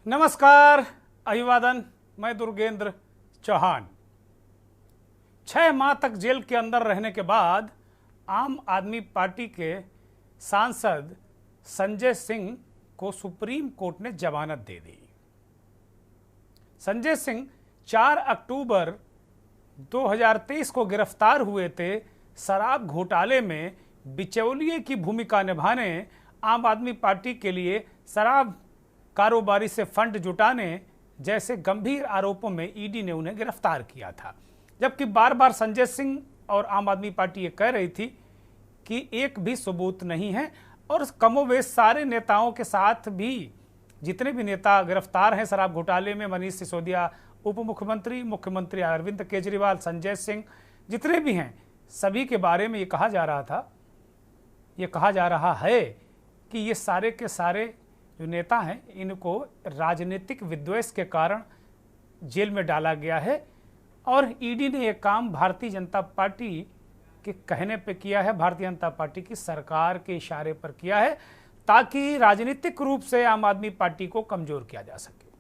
नमस्कार, अभिवादन। मैं दुर्गेंद्र चौहान। 6 माह तक जेल के अंदर रहने के बाद आम आदमी पार्टी के सांसद संजय सिंह को सुप्रीम कोर्ट ने जमानत दे दी। संजय सिंह 4 अक्टूबर 2023 को गिरफ्तार हुए थे। शराब घोटाले में बिचौलिए की भूमिका निभाने, आम आदमी पार्टी के लिए शराब कारोबारी से फंड जुटाने जैसे गंभीर आरोपों में ईडी ने उन्हें गिरफ्तार किया था। जबकि बार बार संजय सिंह और आम आदमी पार्टी ये कह रही थी कि एक भी सबूत नहीं है, और कमोवेश सारे नेताओं के साथ भी जितने भी नेता गिरफ्तार हैं शराब घोटाले में, मनीष सिसोदिया उप मुख्यमंत्री, मुख्यमंत्री अरविंद केजरीवाल, संजय सिंह, जितने भी हैं सभी के बारे में ये कहा जा रहा है कि ये सारे के सारे जो नेता हैं इनको राजनीतिक विद्वेष के कारण जेल में डाला गया है। और ईडी ने यह काम भारतीय जनता पार्टी के कहने पे किया है, भारतीय जनता पार्टी की सरकार के इशारे पर किया है, ताकि राजनीतिक रूप से आम आदमी पार्टी को कमजोर किया जा सके।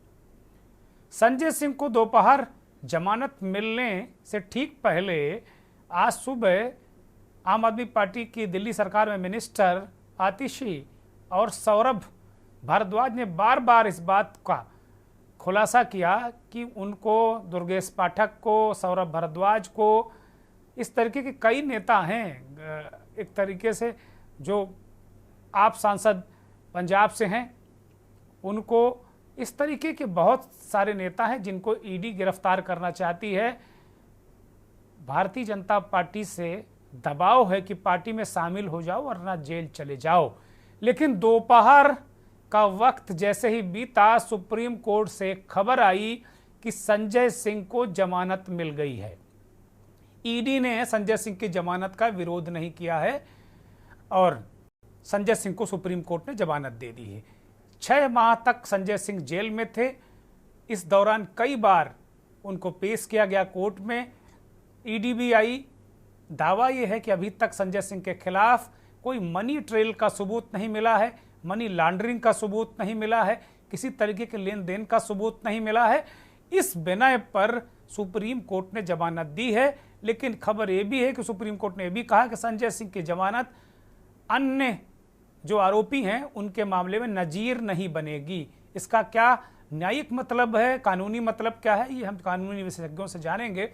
संजय सिंह को दोपहर जमानत मिलने से ठीक पहले आज सुबह आम आदमी पार्टी की दिल्ली सरकार में मिनिस्टर आतिशी और सौरभ भारद्वाज ने बार बार इस बात का खुलासा किया कि उनको, दुर्गेश पाठक को, सौरभ भारद्वाज को, इस तरीके के कई नेता हैं, एक तरीके से जो आप सांसद पंजाब से हैं उनको, इस तरीके के बहुत सारे नेता हैं जिनको ईडी गिरफ्तार करना चाहती है। भारतीय जनता पार्टी से दबाव है कि पार्टी में शामिल हो जाओ वरना जेल चले जाओ। लेकिन दोपहर का वक्त जैसे ही बीता, सुप्रीम कोर्ट से खबर आई कि संजय सिंह को जमानत मिल गई है। ईडी ने संजय सिंह की जमानत का विरोध नहीं किया है और संजय सिंह को सुप्रीम कोर्ट ने जमानत दे दी है। 6 माह तक संजय सिंह जेल में थे। इस दौरान कई बार उनको पेश किया गया कोर्ट में। ईडी भी आई। दावा यह है कि अभी तक संजय सिंह के खिलाफ कोई मनी ट्रेल का सबूत नहीं मिला है, मनी लॉन्ड्रिंग का सबूत नहीं मिला है, किसी तरीके के लेन देन का सबूत नहीं मिला है। इस बिना पर सुप्रीम कोर्ट ने जमानत दी है। लेकिन खबर यह भी है कि सुप्रीम कोर्ट ने यह भी कहा कि संजय सिंह की जमानत अन्य जो आरोपी हैं उनके मामले में नजीर नहीं बनेगी। इसका क्या न्यायिक मतलब है, कानूनी मतलब क्या है, ये हम कानूनी विशेषज्ञों से जानेंगे।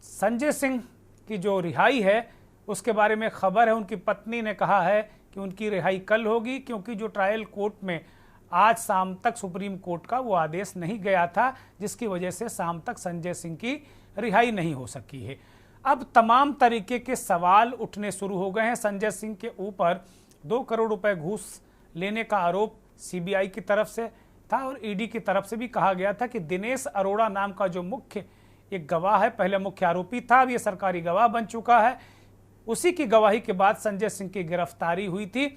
संजय सिंह की जो रिहाई है उसके बारे में खबर है, उनकी पत्नी ने कहा है कि उनकी रिहाई कल होगी, क्योंकि जो ट्रायल कोर्ट में आज शाम तक सुप्रीम कोर्ट का वो आदेश नहीं गया था, जिसकी वजह से शाम तक संजय सिंह की रिहाई नहीं हो सकी है। अब तमाम तरीके के सवाल उठने शुरू हो गए हैं। संजय सिंह के ऊपर 2 करोड़ रुपए घूस लेने का आरोप सीबीआई की तरफ से था और ईडी की तरफ से भी कहा गया था कि दिनेश अरोड़ा नाम का जो मुख्य एक गवाह है, पहले मुख्य आरोपी था, अब ये सरकारी गवाह बन चुका है। उसी की गवाही के बाद संजय सिंह की गिरफ्तारी हुई थी।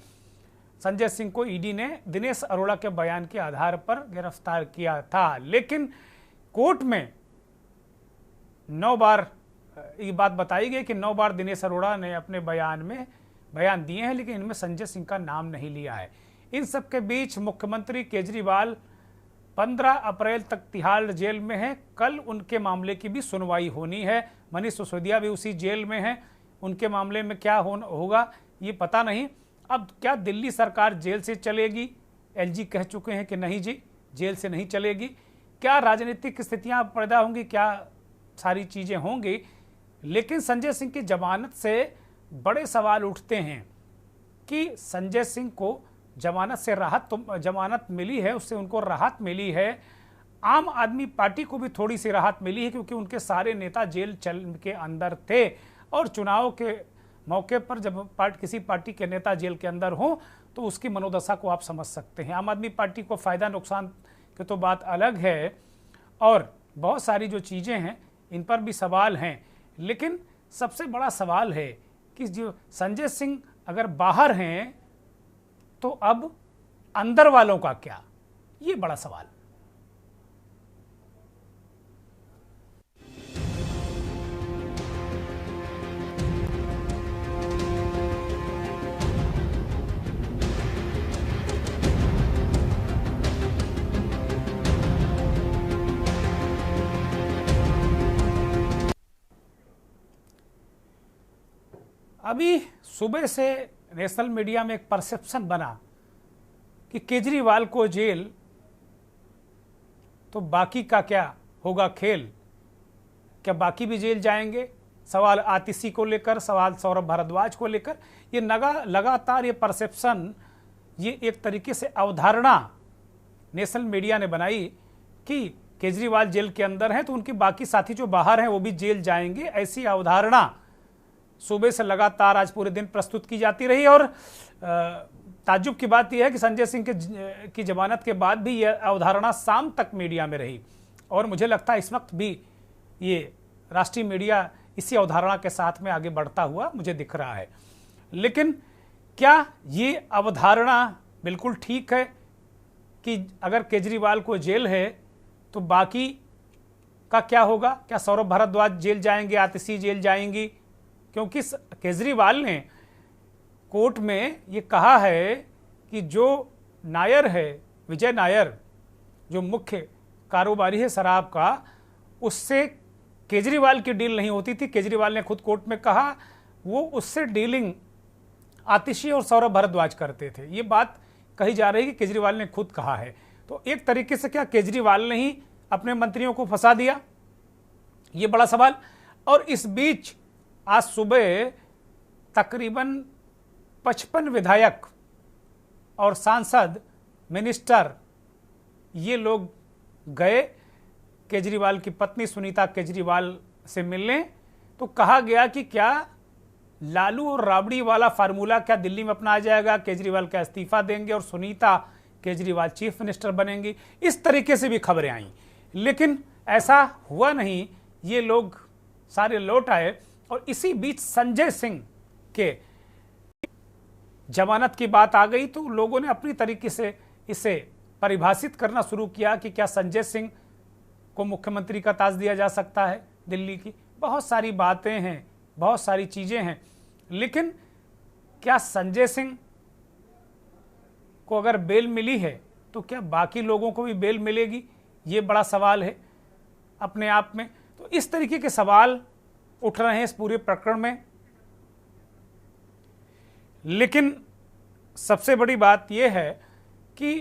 संजय सिंह को ईडी ने दिनेश अरोड़ा के बयान के आधार पर गिरफ्तार किया था। लेकिन कोर्ट में 9 बार ये बात बताई गई कि 9 बार दिनेश अरोड़ा ने अपने बयान में बयान दिए हैं, लेकिन इनमें संजय सिंह का नाम नहीं लिया है। इन सब के बीच मुख्यमंत्री केजरीवाल 15 अप्रैल तक तिहाड़ जेल में हैं। कल उनके मामले की भी सुनवाई होनी है। मनीष सिसोदिया भी उसी जेल में हैं। उनके मामले में क्या होगा ये पता नहीं। अब क्या दिल्ली सरकार जेल से चलेगी? एलजी कह चुके हैं कि नहीं जी, जेल से नहीं चलेगी। क्या राजनीतिक स्थितियां पैदा होंगी, क्या सारी चीज़ें होंगी। लेकिन संजय सिंह की जमानत से बड़े सवाल उठते हैं कि संजय सिंह को जमानत से जमानत मिली है, उससे उनको राहत मिली है। आम आदमी पार्टी को भी थोड़ी सी राहत मिली है, क्योंकि उनके सारे नेता जेल के अंदर थे और चुनाव के मौके पर जब किसी पार्टी के नेता जेल के अंदर हों तो उसकी मनोदशा को आप समझ सकते हैं। आम आदमी पार्टी को फ़ायदा नुकसान की तो बात अलग है, और बहुत सारी जो चीज़ें हैं इन पर भी सवाल हैं। लेकिन सबसे बड़ा सवाल है कि जो संजय सिंह अगर बाहर हैं तो अब अंदर वालों का क्या, ये बड़ा सवाल। अभी सुबह से नेशनल मीडिया में एक परसेप्शन बना कि केजरीवाल को जेल तो बाकी का क्या होगा खेल, क्या बाकी भी जेल जाएंगे। सवाल आतिशी को लेकर, सवाल सौरभ भारद्वाज को लेकर, ये लगातार ये परसेप्शन, ये एक तरीके से अवधारणा नेशनल मीडिया ने बनाई कि केजरीवाल जेल के अंदर हैं तो उनके बाकी साथी जो बाहर हैं वो भी जेल जाएंगे। ऐसी अवधारणा सुबह से लगातार आज पूरे दिन प्रस्तुत की जाती रही। और ताज्जुब की बात यह है कि संजय सिंह की जमानत के बाद भी यह अवधारणा शाम तक मीडिया में रही और मुझे लगता है इस वक्त भी ये राष्ट्रीय मीडिया इसी अवधारणा के साथ में आगे बढ़ता हुआ मुझे दिख रहा है। लेकिन क्या ये अवधारणा बिल्कुल ठीक है कि अगर केजरीवाल को जेल है तो बाकी का क्या होगा? क्या सौरभ भारद्वाज जेल जाएंगे, आतिशी जेल जाएंगी? क्योंकि केजरीवाल ने कोर्ट में ये कहा है कि जो नायर है, विजय नायर, जो मुख्य कारोबारी है शराब का, उससे केजरीवाल की डील नहीं होती थी। केजरीवाल ने खुद कोर्ट में कहा वो उससे डीलिंग आतिशी और सौरभ भारद्वाज करते थे। ये बात कही जा रही है कि केजरीवाल ने खुद कहा है। तो एक तरीके से क्या केजरीवाल ने ही अपने मंत्रियों को फंसा दिया? ये बड़ा सवाल। और इस बीच आज सुबह तकरीबन 55 विधायक और सांसद, मिनिस्टर, ये लोग गए केजरीवाल की पत्नी सुनीता केजरीवाल से मिलने। तो कहा गया कि क्या लालू और राबड़ी वाला फार्मूला क्या दिल्ली में अपनाया जाएगा? केजरीवाल का इस्तीफा देंगे और सुनीता केजरीवाल चीफ मिनिस्टर बनेंगी। इस तरीके से भी खबरें आईं, लेकिन ऐसा हुआ नहीं। ये लोग सारे लौट आए और इसी बीच संजय सिंह के जमानत की बात आ गई तो लोगों ने अपनी तरीके से इसे परिभाषित करना शुरू किया कि क्या संजय सिंह को मुख्यमंत्री का ताज दिया जा सकता है दिल्ली की। बहुत सारी बातें हैं, बहुत सारी चीजें हैं, लेकिन क्या संजय सिंह को अगर बेल मिली है तो क्या बाकी लोगों को भी बेल मिलेगी? ये बड़ा सवाल है अपने आप में। तो इस तरीके के सवाल उठ रहे हैं इस पूरे प्रकरण में। लेकिन सबसे बड़ी बात यह है कि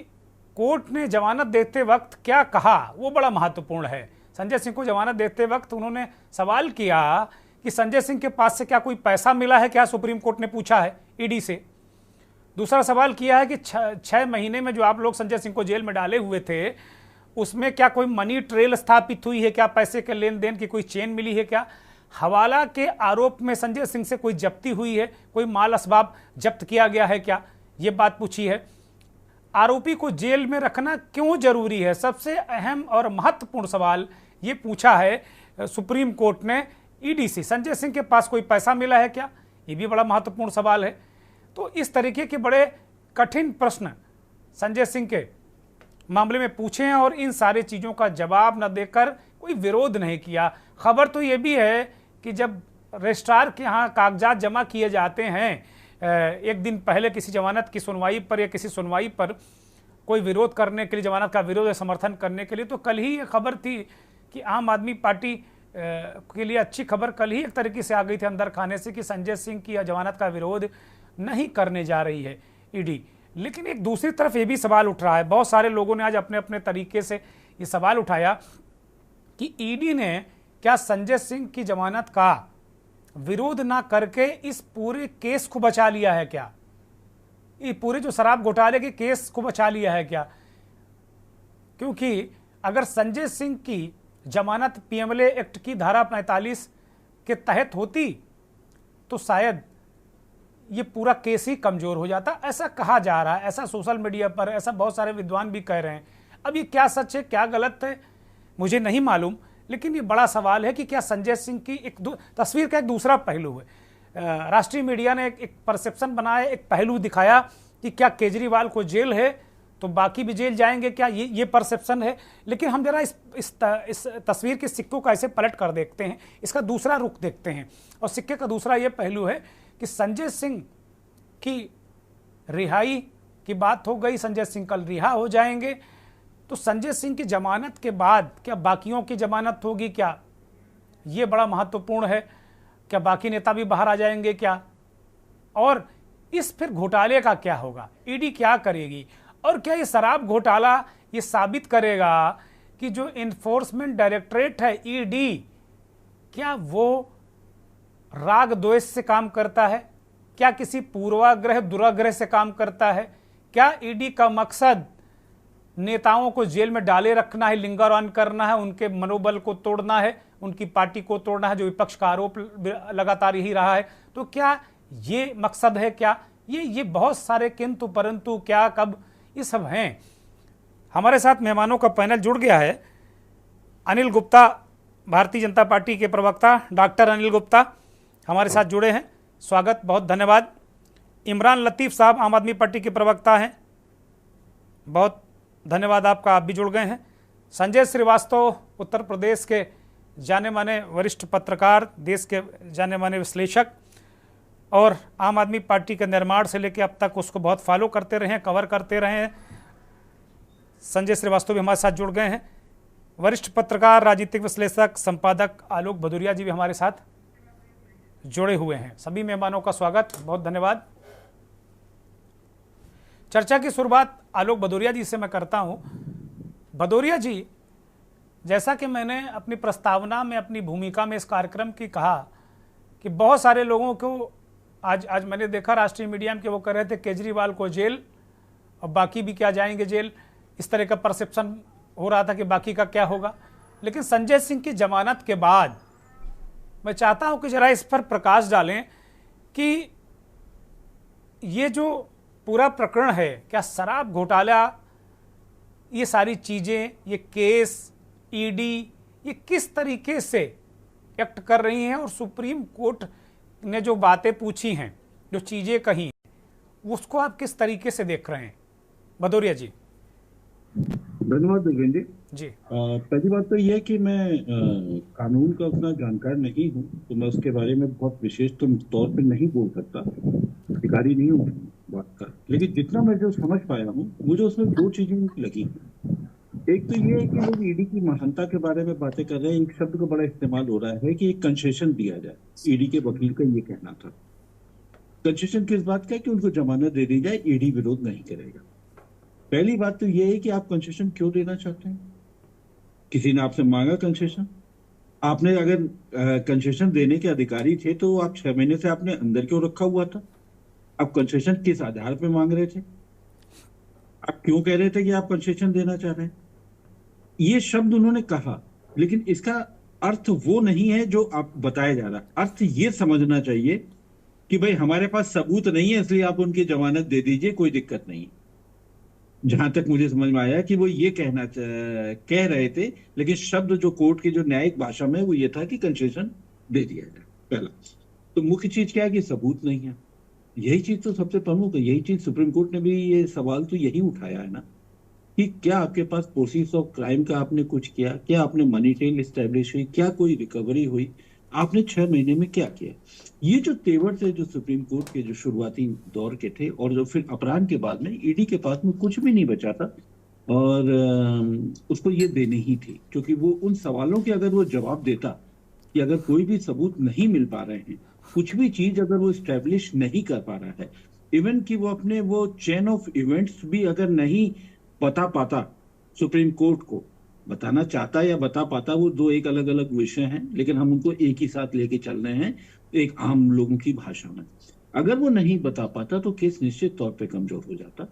कोर्ट ने जमानत देते वक्त क्या कहा वो बड़ा महत्वपूर्ण है। संजय सिंह को जमानत देते वक्त उन्होंने सवाल किया कि संजय सिंह के पास से क्या कोई पैसा मिला है क्या? सुप्रीम कोर्ट ने पूछा है ईडी से। दूसरा सवाल किया है कि 6 महीने में जो आप लोग संजय सिंह को जेल में डाले हुए थे उसमें क्या कोई मनी ट्रेल स्थापित हुई है क्या? पैसे के लेन देन की कोई चेन मिली है क्या? हवाला के आरोप में संजय सिंह से कोई जब्ती हुई है, कोई माल असबाब जब्त किया गया है क्या? ये बात पूछी है। आरोपी को जेल में रखना क्यों जरूरी है? सबसे अहम और महत्वपूर्ण सवाल ये पूछा है सुप्रीम कोर्ट ने ईडी से। संजय सिंह के पास कोई पैसा मिला है क्या? ये भी बड़ा महत्वपूर्ण सवाल है। तो इस तरीके के बड़े कठिन प्रश्न संजय सिंह के मामले में पूछे हैं और इन सारी चीज़ों का जवाब न देकर कोई विरोध नहीं किया। खबर तो ये भी है कि जब रजिस्ट्रार के यहाँ कागजात जमा किए जाते हैं एक दिन पहले किसी जमानत की सुनवाई पर या किसी सुनवाई पर कोई विरोध करने के लिए, जमानत का विरोध या समर्थन करने के लिए, तो कल ही ये खबर थी कि आम आदमी पार्टी के लिए अच्छी खबर कल ही एक तरीके से आ गई थी अंदर खाने से कि संजय सिंह की जमानत का विरोध नहीं करने जा रही है ईडी। लेकिन एक दूसरी तरफ ये भी सवाल उठ रहा है, बहुत सारे लोगों ने आज अपने अपने तरीके से ये सवाल उठाया कि ईडी ने क्या संजय सिंह की जमानत का विरोध ना करके इस पूरे केस को बचा लिया है क्या? ये पूरे जो शराब घोटाले के केस को बचा लिया है क्या? क्योंकि अगर संजय सिंह की जमानत पीएमएलए एक्ट की धारा 45 के तहत होती तो शायद ये पूरा केस ही कमजोर हो जाता, ऐसा कहा जा रहा है, ऐसा सोशल मीडिया पर, ऐसा बहुत सारे विद्वान भी कह रहे हैं। अब ये क्या सच है क्या गलत है मुझे नहीं मालूम, लेकिन ये बड़ा सवाल है कि क्या संजय सिंह की एक तस्वीर का एक दूसरा पहलू है। राष्ट्रीय मीडिया ने एक परसेप्शन बनाया, एक पहलू दिखाया कि क्या केजरीवाल को जेल है तो बाकी भी जेल जाएंगे क्या? ये परसेप्शन है। लेकिन हम जरा इस तस्वीर के सिक्कों का ऐसे पलट कर देखते हैं, इसका दूसरा रुख देखते हैं। और सिक्के का दूसरा ये पहलू है कि संजय सिंह की रिहाई की बात हो गई, संजय सिंह कल रिहा हो जाएंगे, तो संजय सिंह की जमानत के बाद क्या बाकियों की जमानत होगी क्या? ये बड़ा महत्वपूर्ण है। क्या बाकी नेता भी बाहर आ जाएंगे क्या? और इस फिर घोटाले का क्या होगा, ईडी क्या करेगी, और क्या ये शराब घोटाला ये साबित करेगा कि जो इन्फोर्समेंट डायरेक्टरेट है ईडी, क्या वो राग द्वेष से काम करता है, क्या किसी पूर्वाग्रह दुराग्रह से काम करता है, क्या ईडी का मकसद नेताओं को जेल में डाले रखना है, लिंगर ऑन करना है, उनके मनोबल को तोड़ना है, उनकी पार्टी को तोड़ना है, जो विपक्ष का आरोप लगातार यही रहा है। तो क्या ये मकसद है, क्या ये बहुत सारे किंतु परंतु क्या कब ये सब हैं। हमारे साथ मेहमानों का पैनल जुड़ गया है। अनिल गुप्ता, भारतीय जनता पार्टी के प्रवक्ता डॉक्टर अनिल गुप्ता हमारे साथ जुड़े हैं, स्वागत, बहुत धन्यवाद। इमरान लतीफ़ साहब आम आदमी पार्टी के प्रवक्ता हैं, बहुत धन्यवाद आपका, आप भी जुड़ गए हैं। संजय श्रीवास्तव, उत्तर प्रदेश के जाने माने वरिष्ठ पत्रकार, देश के जाने माने विश्लेषक, और आम आदमी पार्टी के निर्माण से लेकर अब तक उसको बहुत फॉलो करते रहे हैं, कवर करते रहे हैं। संजय श्रीवास्तव भी हमारे साथ जुड़ गए हैं। वरिष्ठ पत्रकार, राजनीतिक विश्लेषक, संपादक आलोक भदौरिया जी भी हमारे साथ जुड़े हुए हैं। सभी मेहमानों का स्वागत, बहुत धन्यवाद। चर्चा की शुरुआत आलोक भदौरिया जी से मैं करता हूं। भदौरिया जी, जैसा कि मैंने अपनी प्रस्तावना में, अपनी भूमिका में इस कार्यक्रम की कहा कि बहुत सारे लोगों को आज मैंने देखा राष्ट्रीय मीडिया में कि वो कह रहे थे केजरीवाल को जेल और बाकी भी क्या जाएंगे जेल, इस तरह का परसेप्शन हो रहा था कि बाकी का क्या होगा। लेकिन संजय सिंह की जमानत के बाद मैं चाहता हूं कि जरा इस पर प्रकाश डालें कि ये जो पूरा प्रकरण है, क्या शराब घोटाला, ये सारी चीज़ें, ये केस, ईडी, ये किस तरीके से एक्ट कर रही हैं, और सुप्रीम कोर्ट ने जो बातें पूछी हैं, जो चीज़ें कही, उसको आप किस तरीके से देख रहे हैं भदौरिया जी? धन्यवाद देवेंद्र जी। पहली बात तो यह कि मैं कानून का उतना जानकार नहीं हूँ, तो मैं उसके बारे में बहुत विशेष तौर पे नहीं बोल सकता, अधिकारी नहीं हूँ बात का। लेकिन जितना मैं जो समझ पाया हूँ, मुझे उसमें दो चीजें लगी। एक तो ये है कि लोग ईडी की महानता के बारे में बातें कर रहे हैं। एक शब्द का बड़ा इस्तेमाल हो रहा है कि एक कंसेशन दिया जाए। ईडी के वकील का ये कहना था। कंसेशन किस बात का है? कि उनको जमानत दे दी जाए, ईडी विरोध नहीं करेगा। पहली बात तो ये है कि आप कंसेशन क्यों देना चाहते हैं? किसी ने आपसे मांगा कंसेशन? आपने अगर कंसेशन देने के अधिकारी थे तो आप 6 महीने से आपने अंदर क्यों रखा हुआ था? आप कंसेशन किस आधार पे मांग रहे थे? आप क्यों कह रहे थे कि आप कंसेशन देना चाह रहे हैं? ये शब्द उन्होंने कहा, लेकिन इसका अर्थ वो नहीं है जो आप बताया जा रहा। अर्थ ये समझना चाहिए कि भाई हमारे पास सबूत नहीं है, इसलिए आप उनकी जमानत दे दीजिए, कोई दिक्कत नहीं। जहां तक मुझे समझ में आया कि वो ये कह रहे थे, लेकिन शब्द जो कोर्ट की जो न्यायिक भाषा में वो ये था कि कंसेशन दे दिया जाए। पहला तो मुख्य चीज क्या है कि सबूत नहीं है। यही चीज तो सबसे प्रमुख है। यही चीज सुप्रीम कोर्ट ने भी ये सवाल तो यही उठाया है ना, कि क्या आपके पास प्रोसीस ऑफ क्राइम का आपने कुछ किया? क्या आपने मनी ट्रेल एस्टेब्लिश हुई? क्या कोई रिकवरी हुई? आपने 6 महीने में क्या किया? ये जो तेवर थे जो सुप्रीम कोर्ट के जो शुरुआती दौर के थे, और जो फिर अपराध के बाद में ईडी के पास में कुछ भी नहीं बचा था, और उसको ये देनी ही थी, क्योंकि वो उन सवालों के अगर वो जवाब देता कि अगर कोई भी सबूत नहीं मिल पा रहे हैं, कुछ भी चीज अगर वो स्टैब्लिश नहीं कर पा रहा है, इवन कि वो अपने वो चेन ऑफ इवेंट्स भी अगर नहीं बता पाता, सुप्रीम कोर्ट को बताना चाहता या बता पाता, वो दो एक अलग अलग विषय हैं, लेकिन हम उनको एक ही साथ लेके चल रहे हैं एक आम लोगों की भाषा में। अगर वो नहीं बता पाता तो केस निश्चित तौर पे कमजोर हो जाता।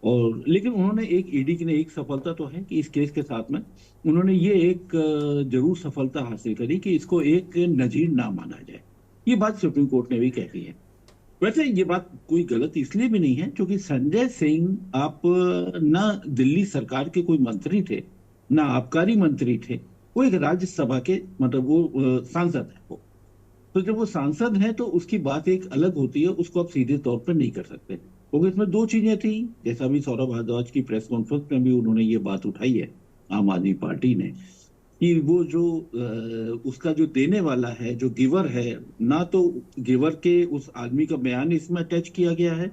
और लेकिन उन्होंने एक ईडी की ने एक सफलता तो है कि इस केस के साथ में उन्होंने ये एक जरूर सफलता हासिल करी कि इसको एक नजीर ना माना जाए। ये बात सुप्रीम कोर्ट ने भी कह दी है। वैसे ये बात कोई गलत इसलिए भी नहीं है क्योंकि संजय सिंह आप ना दिल्ली सरकार के कोई मंत्री थे, ना आबकारी मंत्री थे, वो एक राज्यसभा के मतलब वो सांसद है। वो तो जब वो सांसद हैं तो उसकी बात एक अलग होती है, उसको आप सीधे तौर पर नहीं कर सकते, क्योंकि इसमें दो चीजें थी। जैसा भी सौरभ भारद्वाज की प्रेस कॉन्फ्रेंस में भी उन्होंने ये बात उठाई है आम आदमी पार्टी ने, कि वो जो उसका जो देने वाला है, जो गिवर है, ना तो गिवर के उस आदमी का बयान इसमें अटैच किया गया है,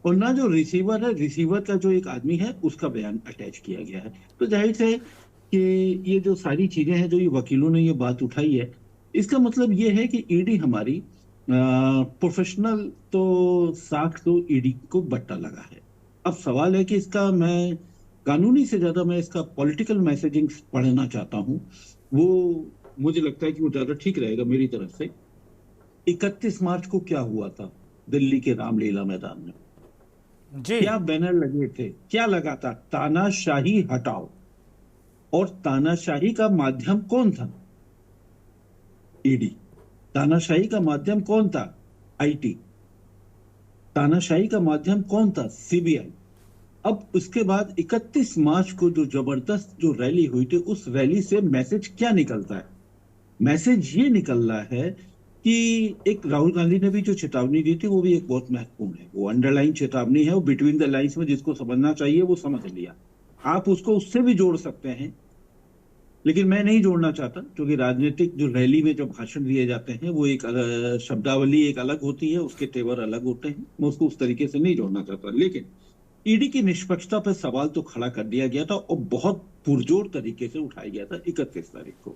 और ना जो रिसीवर है, रिसीवर का जो एक आदमी है उसका बयान अटैच किया गया है। तो जाहिर से कि ये जो सारी चीजें हैं जो ये वकीलों ने ये बात उठाई है, इसका मतलब ये है कि ईडी हमारी प्रोफेशनल तो साख तो ईडी को बट्टा लगा है। अब सवाल है कि इसका मैं कानूनी से ज्यादा मैं इसका पॉलिटिकल मैसेजिंग पढ़ना चाहता हूँ। वो मुझे लगता है कि वो ज्यादा ठीक रहेगा मेरी तरफ से। 31 मार्च को क्या हुआ था दिल्ली के रामलीला मैदान में? जी क्या बैनर लगे थे? क्या लगा था? तानाशाही हटाओ। और तानाशाही का माध्यम कौन था? ईडी। तानाशाही का माध्यम कौन था? आईटी। तानाशाही का माध्यम कौन था? सीबीआई। अब उसके बाद 31 मार्च को जो जबरदस्त जो रैली हुई थी, उस रैली से मैसेज क्या निकलता है? मैसेज ये निकल रहा है कि एक राहुल गांधी ने भी जो चेतावनी दी थी वो भी एक बहुत महत्वपूर्ण है। वो अंडरलाइन चेतावनी है, वो बिटवीन द लाइंस में जिसको समझना चाहिए वो समझ लिया। आप उसको उससे भी जोड़ सकते हैं, लेकिन मैं नहीं जोड़ना चाहता, क्योंकि राजनीतिक जो रैली में जो भाषण दिए जाते हैं वो एक शब्दावली एक अलग होती है, उसके तेवर अलग होते हैं। मैं उसको उस तरीके से नहीं जोड़ना चाहता। लेकिन ईडी की निष्पक्षता पर सवाल तो खड़ा कर दिया गया था और बहुत पुरजोर तरीके से उठाया गया था 31 तारीख को।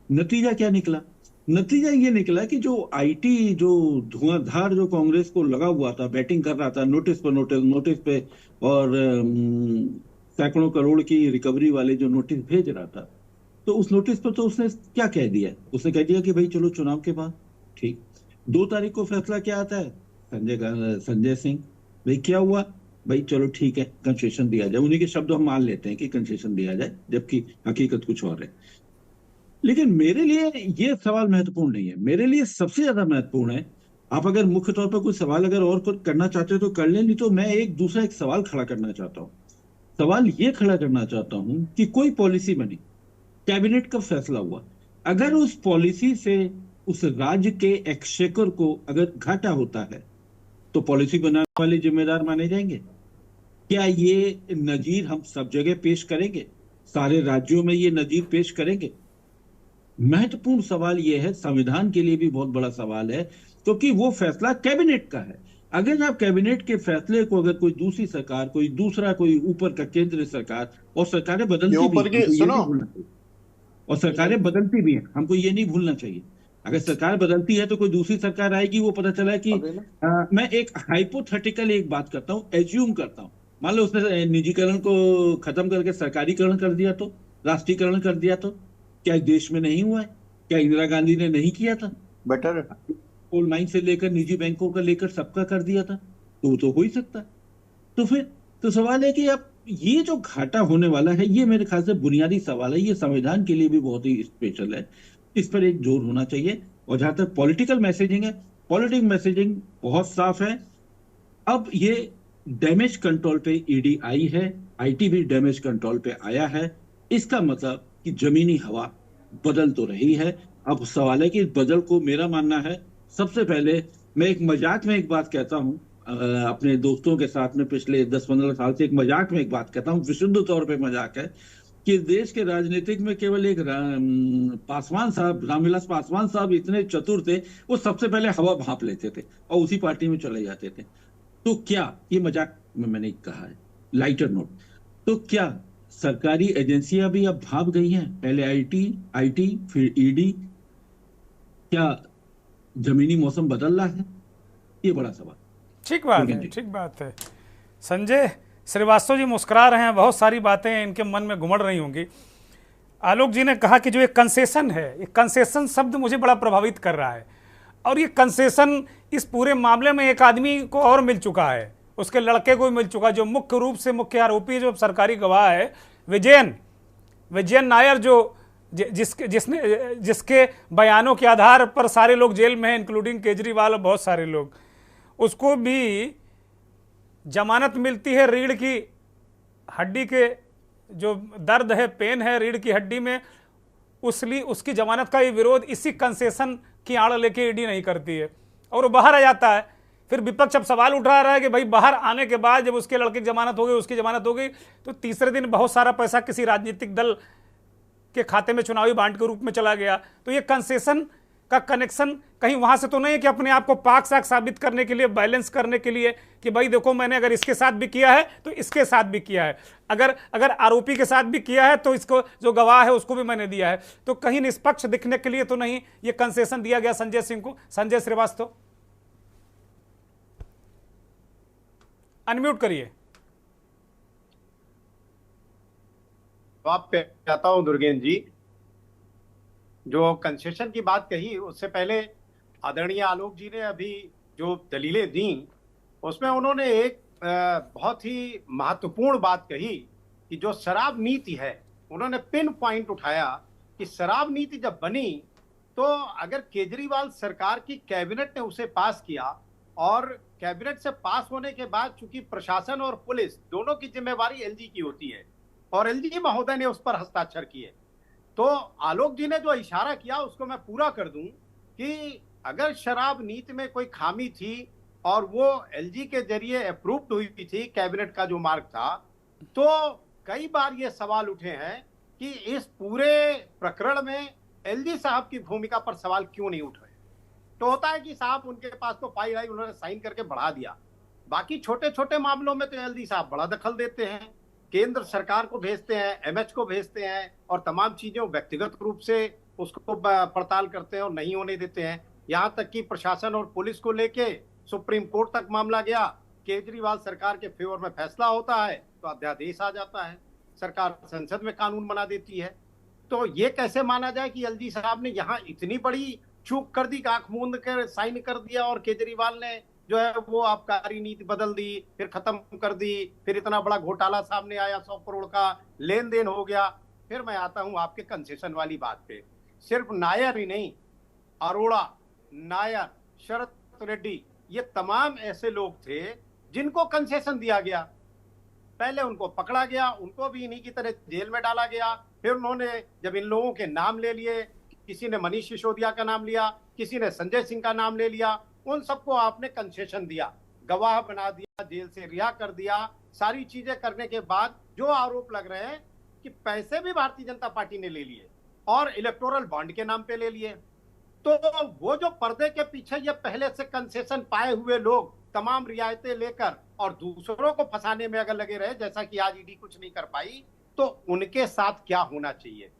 नतीजा क्या निकला? नतीजा ये निकला कि जो आईटी जो धुआंधार जो कांग्रेस को लगा हुआ था, बैटिंग कर रहा था नोटिस पर नोटिस नोटिस पे, और सैकड़ों करोड़ की रिकवरी वाले जो नोटिस भेज रहा था, तो उस नोटिस पर तो उसने क्या कह दिया? उसने कह दिया कि भाई चलो चुनाव के बाद ठीक। 2 तारीख को फैसला क्या आता है? संजय सिंह, भाई क्या हुआ? भाई चलो ठीक है, कंसेशन दिया जाए। उन्हीं के शब्द हम मान लेते हैं कि कंसेशन दिया जाए, जबकि हकीकत कुछ और है। लेकिन मेरे लिए ये सवाल महत्वपूर्ण नहीं है। मेरे लिए सबसे ज्यादा महत्वपूर्ण है, आप अगर मुख्य तौर पर कोई सवाल अगर और कुछ करना चाहते हो तो कर लें, नहीं तो मैं एक दूसरा एक सवाल खड़ा करना चाहता हूँ। सवाल ये खड़ा करना चाहता हूं कि कोई पॉलिसी बनी, कैबिनेट का फैसला हुआ, अगर उस पॉलिसी से उस राज्य के एक्सचेकर को अगर घाटा होता है तो पॉलिसी बनाने वाले जिम्मेदार माने जाएंगे? क्या ये नजीर हम सब जगह पेश करेंगे? सारे राज्यों में ये नजीर पेश करेंगे? महत्वपूर्ण सवाल यह है, संविधान के लिए भी बहुत बड़ा सवाल है, क्योंकि वो फैसला कैबिनेट का है। अगर आप कैबिनेट के फैसले को अगर कोई दूसरी सरकार, कोई दूसरा, कोई ऊपर का केंद्र सरकार, और सरकारें ये बदलती भी ऊपर हैं, की हमको ये सुनो। नहीं भूलना चाहिए, और सरकारें बदलती भी हैं, हमको ये नहीं भूलना चाहिए। अगर सरकार बदलती है तो कोई दूसरी सरकार आएगी, वो पता चला है कि अभी ना मैं एक हाइपोथेटिकल एक बात करता हूँ, एज्यूम करता हूँ, मान लो उसने निजीकरण को खत्म करके सरकारीकरण कर दिया, तो राष्ट्रीयकरण कर दिया, तो क्या इस देश में नहीं हुआ है? क्या इंदिरा गांधी ने नहीं किया था? बेटर। कोल माइन से लेकर निजी बैंकों का लेकर सबका कर दिया था, तो वो तो हो ही सकता है। तो फिर तो सवाल है कि अब ये जो घाटा होने वाला है, ये मेरे ख्याल से बुनियादी सवाल है, ये संविधान के लिए भी बहुत ही स्पेशल है। इस पर एक जोर होना चाहिए। और जहां तक पॉलिटिकल मैसेजिंग है, पॉलिटिकल मैसेजिंग बहुत साफ है। अब ये डैमेज कंट्रोल पे ईडी आई है, आईटी भी डैमेज कंट्रोल पे आया है। इसका मतलब कि जमीनी हवा बदल तो रही है। अब सवाल है कि इस बदल को, मेरा मानना है, सबसे पहले मैं एक मजाक में एक बात कहता हूं, अपने दोस्तों के साथ में पिछले 10-15 साल से एक मजाक में एक बात कहता हूं, विशुद्ध तौर पे मजाक है, कि देश के राजनीतिक में केवल एक पासवान साहब, रामविलास पासवान साहब इतने चतुर थे, वो सबसे पहले हवा भांप लेते थे और उसी पार्टी में चले जाते थे। तो क्या, ये मजाक में मैंने कहा है, लाइटर नोट, तो क्या सरकारी एजेंसियां भी अब भाग गई हैं? पहले आईटी आईटी फिर ईडी। क्या जमीनी मौसम बदल रहा है? ये बड़ा सवाल। ठीक बात है, ठीक बात है। संजय श्रीवास्तव जी मुस्कुरा रहे हैं, बहुत सारी बातें इनके मन में घुमड़ रही होंगी। आलोक जी ने कहा कि जो एक कंसेशन है, ये कंसेशन शब्द मुझे बड़ा प्रभावित कर रहा है। और ये कंसेशन इस पूरे मामले में एक आदमी को और मिल चुका है, उसके लड़के को मिल चुका, जो मुख्य रूप से मुख्य आरोपी जो सरकारी गवाह है, विजयन नायर, जो जिसके बयानों के आधार पर सारे लोग जेल में हैं, इंक्लूडिंग केजरीवाल और बहुत सारे लोग। उसको भी जमानत मिलती है रीढ़ की हड्डी के जो दर्द है, पेन है रीढ़ की हड्डी में, उसकी जमानत का ये विरोध इसी कंसेशन की आड़ लेके ईडी नहीं करती है और वो बाहर आ जाता है। फिर विपक्ष अब सवाल उठा रहा है कि भाई बाहर आने के बाद जब उसके लड़के की जमानत हो गई, उसकी जमानत हो गई, तो तीसरे दिन बहुत सारा पैसा किसी राजनीतिक दल के खाते में चुनावी बांड के रूप में चला गया। तो ये कंसेशन का कनेक्शन कहीं वहां से तो नहीं है कि अपने आप को पाक साक साबित करने के लिए, बैलेंस करने के लिए कि भाई देखो मैंने अगर इसके साथ भी किया है तो इसके साथ भी किया है, अगर अगर आरोपी के साथ भी किया है तो इसको जो गवाह है उसको भी मैंने दिया है, तो कहीं निष्पक्ष दिखने के लिए तो नहीं ये कंसेशन दिया गया संजय सिंह को? संजय श्रीवास्तव, अनम्यूट करिए। जवाब पे आता हूं दुर्गेन जी। जो कंसेशन की बात कही उससे पहले आदरणीय आलोक जी ने अभी जो दलीलें दी उसमें उन्होंने एक बहुत ही महत्वपूर्ण बात कही कि जो शराब नीति है, उन्होंने पिन पॉइंट उठाया कि शराब नीति जब बनी तो अगर केजरीवाल सरकार की कैबिनेट ने उसे पास किया और कैबिनेट से पास होने के बाद चूंकि प्रशासन और पुलिस दोनों की जिम्मेवारी एलजी की होती है और एलजी महोदय ने उस पर हस्ताक्षर किए, तो आलोक जी ने जो इशारा किया उसको मैं पूरा कर दूं कि अगर शराब नीति में कोई खामी थी और वो एलजी के जरिए अप्रूव्ड हुई थी, कैबिनेट का जो मार्ग था, तो कई बार ये सवाल उठे हैं कि इस पूरे प्रकरण में एलजी साहब की भूमिका पर सवाल क्यों नहीं उठ रहे। तो होता है कि साहब उनके पास तो फाइल आई, उन्होंने साइन करके बढ़ा दिया, बाकी छोटे छोटे मामलों में तो एलजी साहब बड़ा दखल देते हैं, केंद्र सरकार को भेजते हैं, एमएच को भेजते हैं और तमाम चीजें व्यक्तिगत रूप से उसको पड़ताल करते हैं और नहीं होने देते हैं। यहाँ तक कि प्रशासन और पुलिस को लेके सुप्रीम कोर्ट तक मामला गया, केजरीवाल सरकार के फेवर में फैसला होता है तो अध्यादेश आ जाता है, सरकार संसद में कानून बना देती है। तो ये कैसे माना जाए कि एलजी साहब ने यहाँ इतनी बड़ी चूक कर दी, आंख मूंद कर साइन कर दिया और केजरीवाल ने जो है वो आबकारी नीति बदल दी, फिर खत्म कर दी, फिर इतना बड़ा घोटाला सामने आया, 100 करोड़ का लेन देन हो गया। फिर मैं आता हूं आपके कंसेशन वाली बात पे। सिर्फ नायर ही नहीं, अरोड़ा, नायर, शरद रेड्डी, ये तमाम ऐसे लोग थे जिनको कंसेशन दिया गया। पहले उनको पकड़ा गया, उनको भी इन्हीं की तरह जेल में डाला गया। फिर उन्होंने जब इन लोगों के नाम ले लिए, किसी ने मनीष सिसोदिया का नाम लिया, किसी ने संजय सिंह का नाम ले लिया, उन सबको आपने कंसेशन दिया, गवाह बना दिया, जेल से रिहा कर दिया। सारी चीजें करने के बाद जो आरोप लग रहे हैं कि पैसे भी भारतीय जनता पार्टी ने ले लिए और इलेक्टोरल बॉन्ड के नाम पे ले लिए, तो वो जो पर्दे के पीछे ये पहले से कंसेशन पाए हुए लोग तमाम रियायतें लेकर और दूसरों को फंसाने में अगर लगे रहे, जैसा कि आज ईडी कुछ नहीं कर पाई, तो उनके साथ क्या होना चाहिए।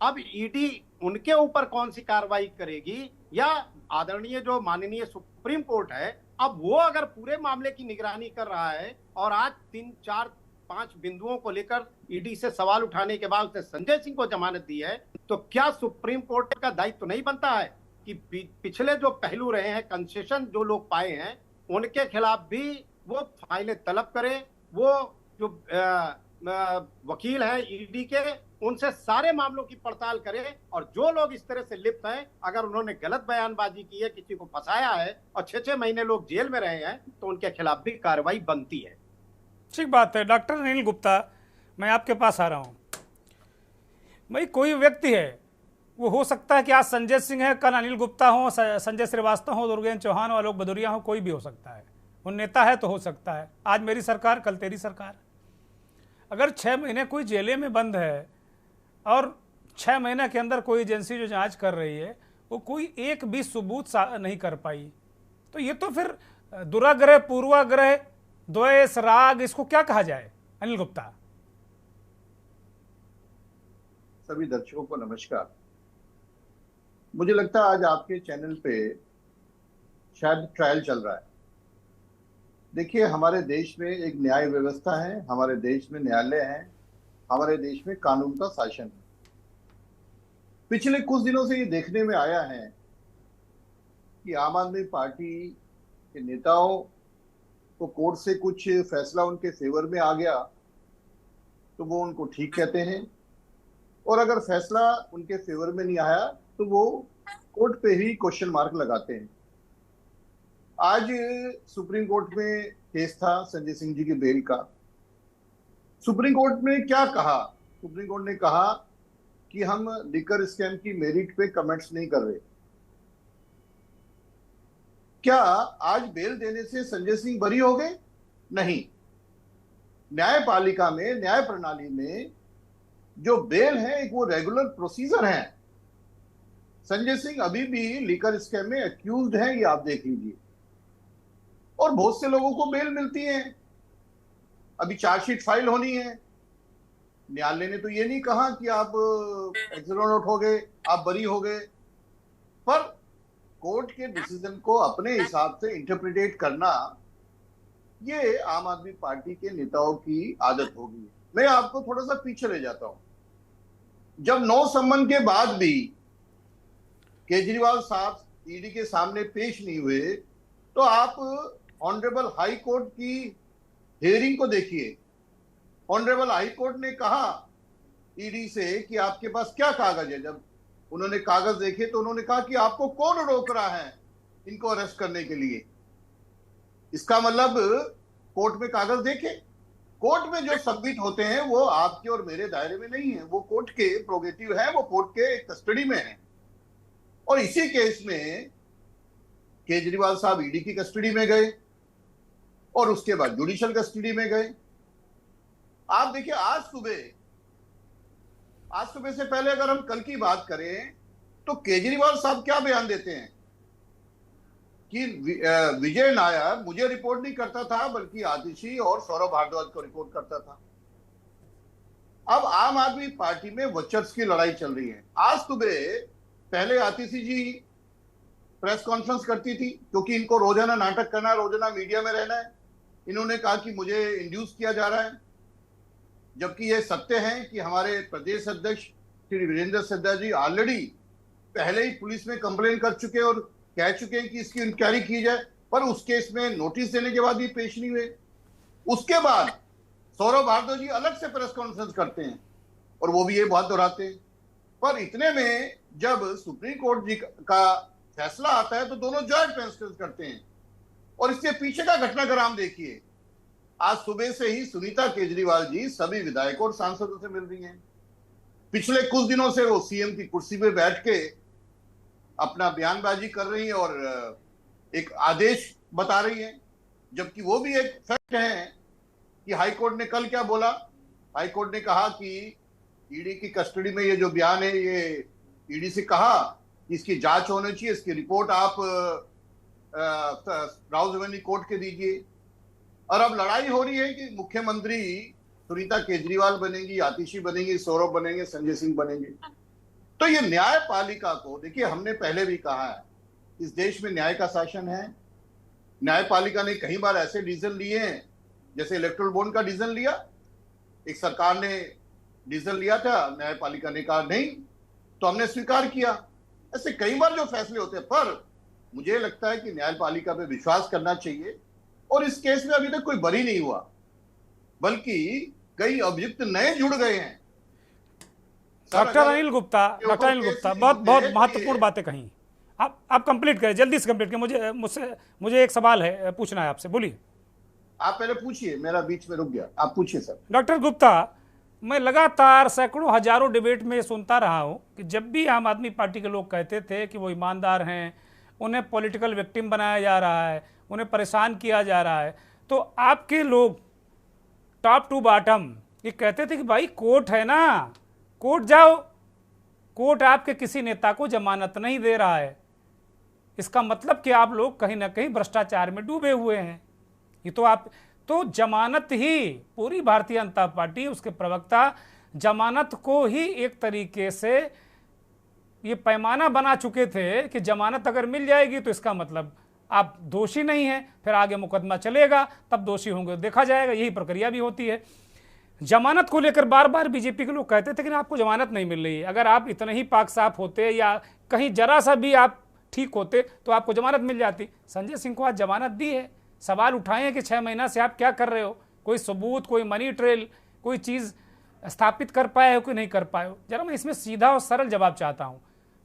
अब ईडी उनके ऊपर कौन सी कार्रवाई करेगी, या आदरणीय जो माननीय सुप्रीम कोर्ट है, अब वो अगर पूरे मामले की निगरानी कर रहा है और आज 3, 4, 5 बिंदुओं को लेकर ईडी से सवाल उठाने के बाद उसने संजय सिंह को जमानत दी है, तो क्या सुप्रीम कोर्ट का दायित्व नहीं बनता है कि पिछले जो पहलू रहे हैं, कंसेशन जो लोग पाए हैं, उनके खिलाफ भी वो फाइलें तलब करे, वो जो वकील हैं ईडी के, उनसे सारे मामलों की पड़ताल करे, और जो लोग इस तरह से लिप्त हैं, अगर उन्होंने गलत बयानबाजी की है, किसी को फंसाया है और 6-6 महीने लोग जेल में रहे हैं, तो उनके खिलाफ भी कार्रवाई बनती है। ठीक बात है। डॉक्टर अनिल गुप्ता, मैं आपके पास आ रहा हूं। भाई कोई व्यक्ति है, वो हो सकता है कि आज संजय सिंह है, कल अनिल गुप्ता हो, संजय श्रीवास्तव हो, दुर्गेन्द्र चौहान हो, आलोक भदौरिया हो, कोई भी हो सकता है। वो नेता है तो हो सकता है, आज मेरी सरकार कल तेरी सरकार। अगर 6 महीने कोई जेले में बंद है और 6 महीने के अंदर कोई एजेंसी जो जांच कर रही है वो कोई एक भी सबूत नहीं कर पाई, तो ये तो फिर दुराग्रह, पूर्वाग्रह, द्वेष, राग, इसको क्या कहा जाए? अनिल गुप्ता। सभी दर्शकों को नमस्कार। मुझे लगता है आज आपके चैनल पे शायद ट्रायल चल रहा है। देखिए, हमारे देश में एक न्याय व्यवस्था है, हमारे देश में न्यायालय है, हमारे देश में कानून का शासन है। पिछले कुछ दिनों से ये देखने में आया है कि आम आदमी पार्टी के नेताओं को कोर्ट से कुछ फैसला उनके फेवर में आ गया तो वो उनको ठीक कहते हैं, और अगर फैसला उनके फेवर में नहीं आया तो वो कोर्ट पे ही क्वेश्चन मार्क लगाते हैं। आज सुप्रीम कोर्ट में केस था संजय सिंह जी के बेल का। सुप्रीम कोर्ट ने क्या कहा? सुप्रीम कोर्ट ने कहा कि हम लिकर स्कैम की मेरिट पे कमेंट्स नहीं कर रहे। क्या आज बेल देने से संजय सिंह बरी हो गए? नहीं। न्यायपालिका में, न्याय प्रणाली में जो बेल है एक वो रेगुलर प्रोसीजर है। संजय सिंह अभी भी लीकर स्कैम में एक्यूज्ड हैं, ये आप देख लीजिए। और बहुत से लोगों को बेल मिलती है, अभी चार्जशीट फाइल होनी है। न्यायालय ने तो ये नहीं कहा कि आप एक्सोनरेट हो गए, आप बरी हो गए, पर कोर्ट के डिसीजन को अपने हिसाब से इंटरप्रिटेट करना, ये आम आदमी पार्टी के नेताओं की आदत हो गई है। मैं आपको थोड़ा सा पीछे ले जाता हूं। जब 9 सम्मन के बाद भी केजरीवाल साहब ईडी के सामने पेश नहीं हुए, तो आप ऑनरेबल हाई कोर्ट की हियरिंग को देखिए। ऑनरेबल हाई कोर्ट ने कहा ईडी से कि आपके पास क्या कागज है। जब उन्होंने कागज देखे तो उन्होंने कहा कि आपको कौन रोक रहा है इनको अरेस्ट करने के लिए। इसका मतलब कोर्ट में कागज देखे, कोर्ट में जो सबमिट होते हैं वो आपके और मेरे दायरे में नहीं है, वो कोर्ट के प्रोगेटिव है, वो कोर्ट के कस्टडी में है। और इसी केस में केजरीवाल साहब ईडी की कस्टडी में गए और उसके बाद जुडिशियल कस्टडी में गए। आप देखिए, आज सुबह से पहले अगर हम कल की बात करें तो केजरीवाल साहब क्या बयान देते हैं कि विजय नायर मुझे रिपोर्ट नहीं करता था, बल्कि आतिशी और सौरभ भारद्वाज को रिपोर्ट करता था। अब आम आदमी पार्टी में वर्चस्व की लड़ाई चल रही है। आज सुबह पहले आतिशी जी प्रेस कॉन्फ्रेंस करती थी, क्योंकि इनको रोजाना नाटक करना है, रोजाना मीडिया में रहना है। इन्होंने कहा कि मुझे इंड्यूस किया जा रहा है, जबकि यह सत्य है कि हमारे प्रदेश अध्यक्ष श्री वीरेंद्र सिद्धा जी ऑलरेडी पहले ही पुलिस में कंप्लेन कर चुके और कह चुके हैं कि इसकी इंक्वायरी की जाए, पर उस केस में नोटिस देने के बाद भी पेश नहीं हुए। उसके बाद सौरभ भारद्वाज जी अलग से प्रेस कॉन्फ्रेंस करते हैं और वो भी ये बात दोहराते हैं। पर इतने में जब सुप्रीम कोर्ट जी का फैसला आता है तो दोनों जॉइंट कॉन्फ्रेंस करते हैं। और इसके पीछे का घटनाक्रम देखिए। आज सुबह से ही सुनीता केजरीवाल जी सभी विधायकों और सांसदों से मिल रही हैं। पिछले कुछ दिनों से वो सीएम की कुर्सी पे बैठ के अपना बयानबाजी कर रही है और एक आदेश बता रही है, जबकि वो भी एक फैक्ट है कि हाई कोर्ट ने कल क्या बोला। हाई कोर्ट ने कहा कि ईडी की कस्टडी में ये जो बयान है, ये ईडी से कहा कि इसकी जांच होनी चाहिए, इसकी रिपोर्ट आप राउज रेवेन्यू कोर्ट के दीजिए। और अब लड़ाई हो रही है कि मुख्यमंत्री सुनीता केजरीवाल बनेंगी, आतिशी बनेंगी, सौरभ बनेंगे, संजय सिंह बनेंगे। तो ये न्यायपालिका को देखिए, हमने पहले भी कहा है इस देश में न्याय का शासन है। न्यायपालिका ने कई बार ऐसे डिसीजन लिए हैं, जैसे इलेक्ट्रल बॉन्ड का डिसीजन लिया, एक सरकार ने डिसीजन लिया था, न्यायपालिका ने कहा नहीं, तो हमने स्वीकार किया। ऐसे कई बार जो फैसले होते हैं, पर मुझे लगता है कि न्यायपालिका पे विश्वास करना चाहिए। और इस केस में अभी तक कोई बरी नहीं हुआ, बल्कि कई अभियुक्त नए जुड़ गए हैं। डॉक्टर अनिल गुप्ता बहुत महत्वपूर्ण बातें कही। आप कंप्लीट करें, जल्दी से कंप्लीट करें। मुझे एक सवाल है, पूछना है आपसे, बोलिए। आप पहले पूछिए, मेरा बीच में रुक गया, आप पूछिए सर। डॉक्टर गुप्ता, मैं लगातार सैकड़ों हजारों डिबेट में सुनता रहा हूं कि जब भी आम आदमी पार्टी के लोग कहते थे कि वो ईमानदार हैं, उन्हें पॉलिटिकल विक्टिम बनाया जा रहा है, उन्हें परेशान किया जा रहा है, तो आपके लोग टॉप टू बॉटम ये कहते थे कि भाई कोर्ट है ना, कोर्ट जाओ, कोर्ट आपके किसी नेता को जमानत नहीं दे रहा है। इसका मतलब कि आप लोग कहीं ना कहीं भ्रष्टाचार में डूबे हुए हैं। ये तो जमानत ही, पूरी भारतीय जनता पार्टी, उसके प्रवक्ता जमानत को ही एक तरीके से ये पैमाना बना चुके थे कि जमानत अगर मिल जाएगी तो इसका मतलब आप दोषी नहीं हैं, फिर आगे मुकदमा चलेगा, तब दोषी होंगे देखा जाएगा। यही प्रक्रिया भी होती है। जमानत को लेकर बार बार बीजेपी के लोग कहते थे कि आपको जमानत नहीं मिल रही है, अगर आप इतने ही पाक साफ होते या कहीं जरा सा भी आप ठीक होते तो आपको जमानत मिल जाती। संजय सिंह को आज जमानत दी है, सवाल उठाए हैं कि 6 महीना से आप क्या कर रहे हो, कोई सबूत, कोई मनी ट्रेल, कोई चीज़ स्थापित कर पाए हो कि नहीं कर पाए हो। जरा मैं इसमें सीधा और सरल जवाब चाहता हूँ।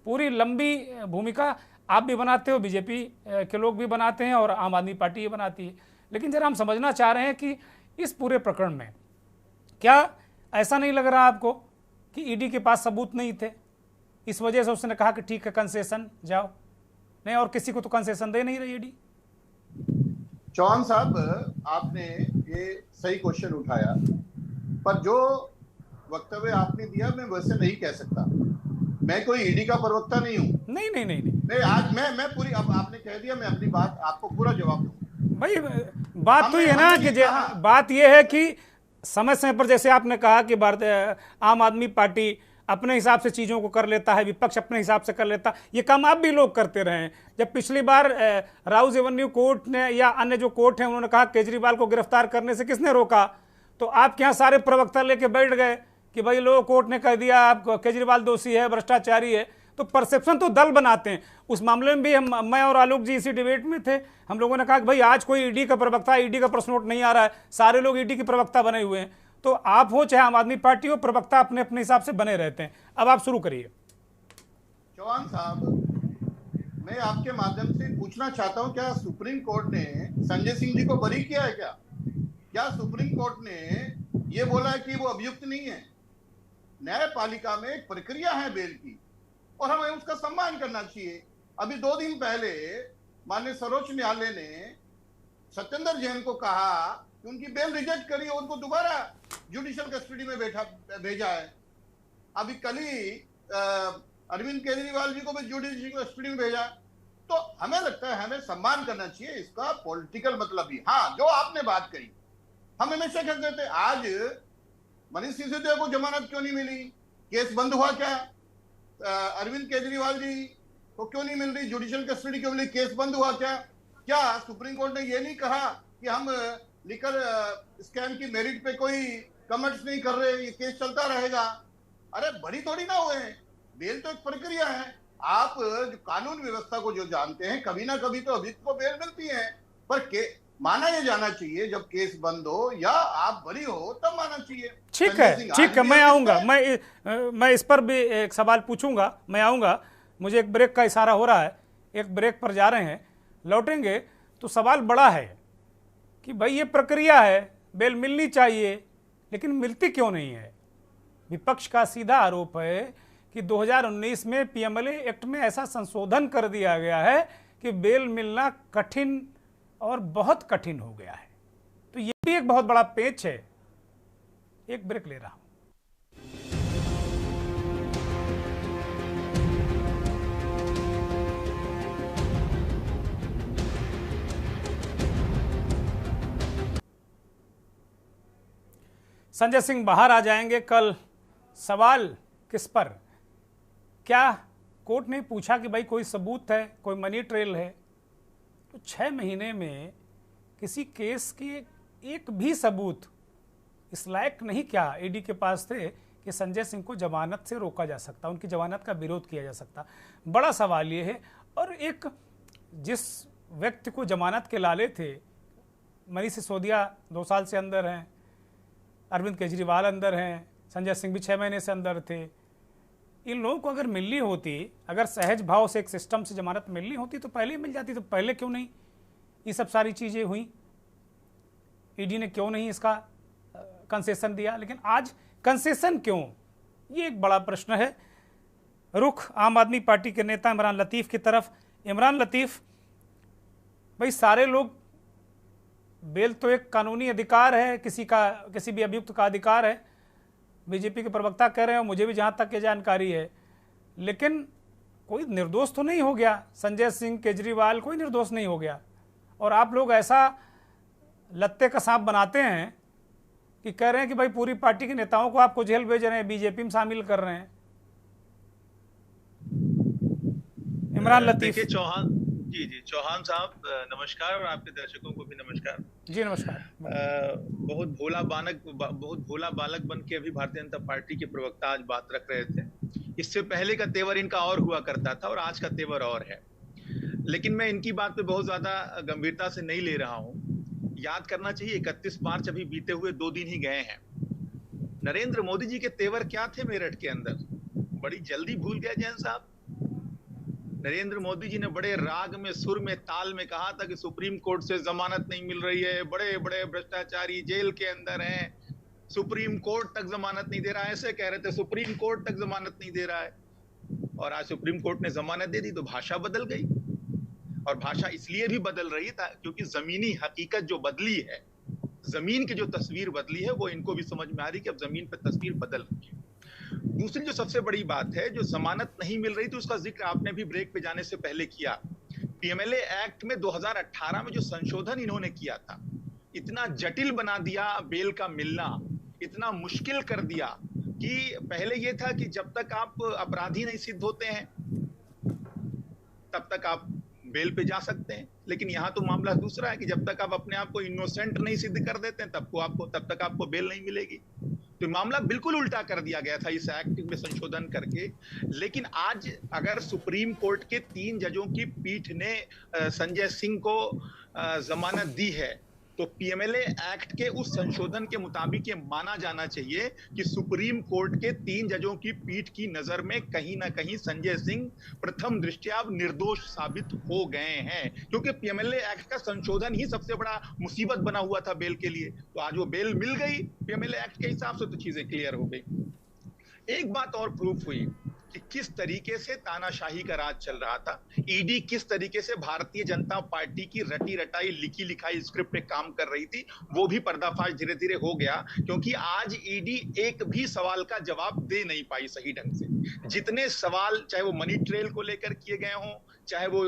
पूरी लंबी भूमिका आप भी बनाते हो, बीजेपी के लोग भी बनाते हैं और आम आदमी पार्टी ये बनाती है, लेकिन जरा हम समझना चाह रहे हैं कि इस पूरे प्रकरण में क्या ऐसा नहीं लग रहा आपको कि ईडी के पास सबूत नहीं थे, इस वजह से उसने कहा कि ठीक है कंसेशन जाओ, नहीं और किसी को तो कंसेशन दे नहीं रही ईडी। चौहान साहब, आपने ये सही क्वेश्चन उठाया, पर जो वक्तव्य आपने दिया मैं वैसे नहीं कह सकता। मैं कोई ईडी का प्रवक्ता नहीं हूँ। नहीं नहीं नहीं नहीं नहीं, आज मैं पूरी, अब आपने कह दिया, मैं अपनी बात आपको पूरा जवाब दूंगा। भाई, बात तो ये ना कि बात ये है कि समय समय पर, जैसे आपने कहा कि भारतीय आम आदमी पार्टी अपने हिसाब से चीज़ों को कर लेता है, विपक्ष अपने हिसाब से कर लेता, ये काम आप भी लोग करते रहे हैं। जब पिछली बार राउज एवेन्यू कोर्ट ने या अन्य जो कोर्ट हैं उन्होंने कहा केजरीवाल को गिरफ्तार करने से किसने रोका, तो आपके यहाँ सारे प्रवक्ता लेके बैठ गए कि भाई लो, कोर्ट ने कह दिया आप केजरीवाल दोषी है, भ्रष्टाचारी है। तो परसेप्शन तो दल बनाते हैं। उस मामले में भी मैं और आलोक जी इसी डिबेट में थे। हम लोगों ने कहा कि भाई आज कोई ईडी का प्रवक्ता, ईडी का प्रश्न नोट नहीं आ रहा है, सारे लोग ईडी के प्रवक्ता बने हुए हैं। तो आप हो चाहे आम आदमी पार्टी हो, प्रवक्ता अपने अपने हिसाब से बने रहते हैं। अब आप शुरू करिए। चौहान साहब, मैं आपके माध्यम से पूछना चाहता हूं, क्या सुप्रीम कोर्ट ने संजय सिंह जी को बरी किया है? क्या सुप्रीम कोर्ट ने ये बोला है कि वो अभियुक्त नहीं है? न्यायपालिका में एक प्रक्रिया है बेल की, और हमें उसका सम्मान करना चाहिए। अभी 2 दिन पहले माननीय सर्वोच्च न्यायालय ने सत्येंद्र जैन को कहा कि उनकी बेल रिजेक्ट करी और उनको दोबारा जुडिशियल कस्टडी में भेजा है। अभी कल ही अरविंद केजरीवाल जी को भी जुडिशियल कस्टडी में भेजा। तो हमें लगता है हमें सम्मान करना चाहिए, इसका पॉलिटिकल मतलब ही। हाँ, जो आपने बात कही, हम हमेशा कहते थे, आज मनीष सिसोदिया को जमानत क्यों नहीं मिली? केस बंद हुआ क्या? अरविंद केजरीवाल जी को क्यों नहीं मिल रही जुडिशियल कस्टडी? क्यों मिली? केस बंद हुआ क्या? क्या सुप्रीम कोर्ट ने ये नहीं कहा कि हम लिकर स्कैम की मेरिट पे कोई कमेंट्स नहीं कर रहे, ये केस चलता रहेगा? अरे बड़ी थोड़ी ना हुए हैं, बेल तो एक प्रक्रिया है। आप जो कानून व्यवस्था को जो जानते हैं, कभी ना कभी तो अभियुक्त को बेल मिलती है, पर माना ये जाना चाहिए जब केस बंद हो या आप बरी हो तब माना चाहिए। ठीक है, मैं आऊंगा, मैं इस पर भी एक सवाल पूछूंगा, मैं आऊंगा। मुझे एक ब्रेक का इशारा हो रहा है, एक ब्रेक पर जा रहे हैं, लौटेंगे तो सवाल बड़ा है कि भाई ये प्रक्रिया है, बेल मिलनी चाहिए लेकिन मिलती क्यों नहीं है। विपक्ष का सीधा आरोप है कि 2019 में पीएमएलए एक्ट में ऐसा संशोधन कर दिया गया है कि बेल मिलना कठिन और बहुत कठिन हो गया है। तो ये भी एक बहुत बड़ा पेच है। एक ब्रेक ले रहा हूं। संजय सिंह बाहर आ जाएंगे। कल सवाल किस पर? क्या कोर्ट ने पूछा कि भाई कोई सबूत है, कोई मनी ट्रेल है? तो 6 महीने में किसी केस के एक भी सबूत इस लायक नहीं क्या ईडी के पास थे कि संजय सिंह को जमानत से रोका जा सकता, उनकी जमानत का विरोध किया जा सकता? बड़ा सवाल ये है। और एक जिस व्यक्ति को जमानत के लाले थे, मनीष सिसोदिया 2 साल से अंदर हैं, अरविंद केजरीवाल अंदर हैं, संजय सिंह भी 6 महीने से अंदर थे। इन लोगों को अगर मिलनी होती, अगर सहज भाव से एक सिस्टम से जमानत मिलनी होती तो पहले ही मिल जाती। तो पहले क्यों नहीं ये सब सारी चीज़ें हुई? ईडी ने क्यों नहीं इसका कंसेशन दिया? लेकिन आज कंसेशन क्यों, ये एक बड़ा प्रश्न है। रुख आम आदमी पार्टी के नेता इमरान लतीफ़ की तरफ। इमरान लतीफ़, भाई सारे लोग, बेल तो एक कानूनी अधिकार है, किसी भी अभियुक्त का अधिकार है, बीजेपी के प्रवक्ता कह रहे हैं, मुझे भी जहाँ तक ये जानकारी है, लेकिन कोई निर्दोष तो नहीं हो गया। संजय सिंह, केजरीवाल, कोई निर्दोष नहीं हो गया। और आप लोग ऐसा लत्ते का सांप बनाते हैं कि कह रहे हैं कि भाई पूरी पार्टी के नेताओं को आपको जेल भेज रहे हैं, बीजेपी में शामिल कर रहे हैं। इमरान लतीफ़ जी चौहान साहब नमस्कार, और आपके दर्शकों को भी नमस्कार। जी नमस्कार। बहुत भोला बालक बन के अभी भारतीय जनता पार्टी के प्रवक्ता आज बात रख रहे थे। इससे पहले का तेवर इनका और हुआ करता था और आज का तेवर और है। लेकिन मैं इनकी बात पे बहुत ज्यादा गंभीरता से नहीं ले रहा हूँ। याद करना चाहिए 31 मार्च अभी बीते हुए 2 दिन ही गए हैं। नरेंद्र मोदी जी के तेवर क्या थे मेरठ के अंदर? बड़ी जल्दी भूल गए जैन साहब। नरेंद्र मोदी जी ने बड़े राग में, सुर में, ताल में कहा था कि सुप्रीम कोर्ट से जमानत नहीं मिल रही है, बड़े बड़े भ्रष्टाचारी जेल के अंदर हैं, सुप्रीम कोर्ट तक जमानत नहीं दे रहा है। ऐसे कह रहे थे, सुप्रीम कोर्ट तक जमानत नहीं दे रहा है। और आज सुप्रीम कोर्ट ने जमानत दे दी तो भाषा बदल गई। और भाषा इसलिए भी बदल रही था क्योंकि जमीनी हकीकत जो बदली है, जमीन की जो तस्वीर बदली है, वो इनको भी समझ में आ रही कि अब जमीन पर तस्वीर बदल रही है। दूसरी जो सबसे बड़ी बात है, जो जमानत नहीं मिल रही थी, उसका जिक्र आपने भी ब्रेक पे जाने से पहले किया। पीएमएलए एक्ट में 2018 में जो संशोधन इन्होंने किया था, इतना जटिल बना दिया बेल का मिलना, इतना मुश्किल कर दिया कि पहले ये था कि जब तक आप अपराधी नहीं सिद्ध होते हैं तब तक आप बेल पे जा सकते हैं, लेकिन यहाँ तो मामला दूसरा है कि जब तक आप अपने आप को इनोसेंट नहीं सिद्ध कर देते हैं तब तक आपको बेल नहीं मिलेगी। तो मामला बिल्कुल उल्टा कर दिया गया था इस एक्ट में संशोधन करके। लेकिन आज अगर सुप्रीम कोर्ट के 3 जजों की पीठ ने संजय सिंह को जमानत दी है, तो पीएमएलए एक्ट के उस संशोधन के मुताबिक ये माना जाना चाहिए कि सुप्रीम कोर्ट के 3 जजों की पीठ की नजर में कहीं ना कहीं संजय सिंह प्रथम दृष्टया निर्दोष साबित हो गए हैं, क्योंकि पीएमएलए एक्ट का संशोधन ही सबसे बड़ा मुसीबत बना हुआ था बेल के लिए। तो आज वो बेल मिल गई पीएमएलए एक्ट के हिसाब से, तो चीजें क्लियर हो गई। एक बात और प्रूफ हुई कि किस तरीके से तानाशाही का राज चल रहा था, ईडी किस तरीके से भारतीय जनता पार्टी की रटी रटाई लिखी लिखाई स्क्रिप्ट पे काम कर रही थी, वो भी पर्दाफाश धीरे धीरे हो गया। क्योंकि आज ईडी एक भी सवाल का जवाब दे नहीं पाई सही ढंग से। जितने सवाल, चाहे वो मनी ट्रेल को लेकर किए गए हों, चाहे वो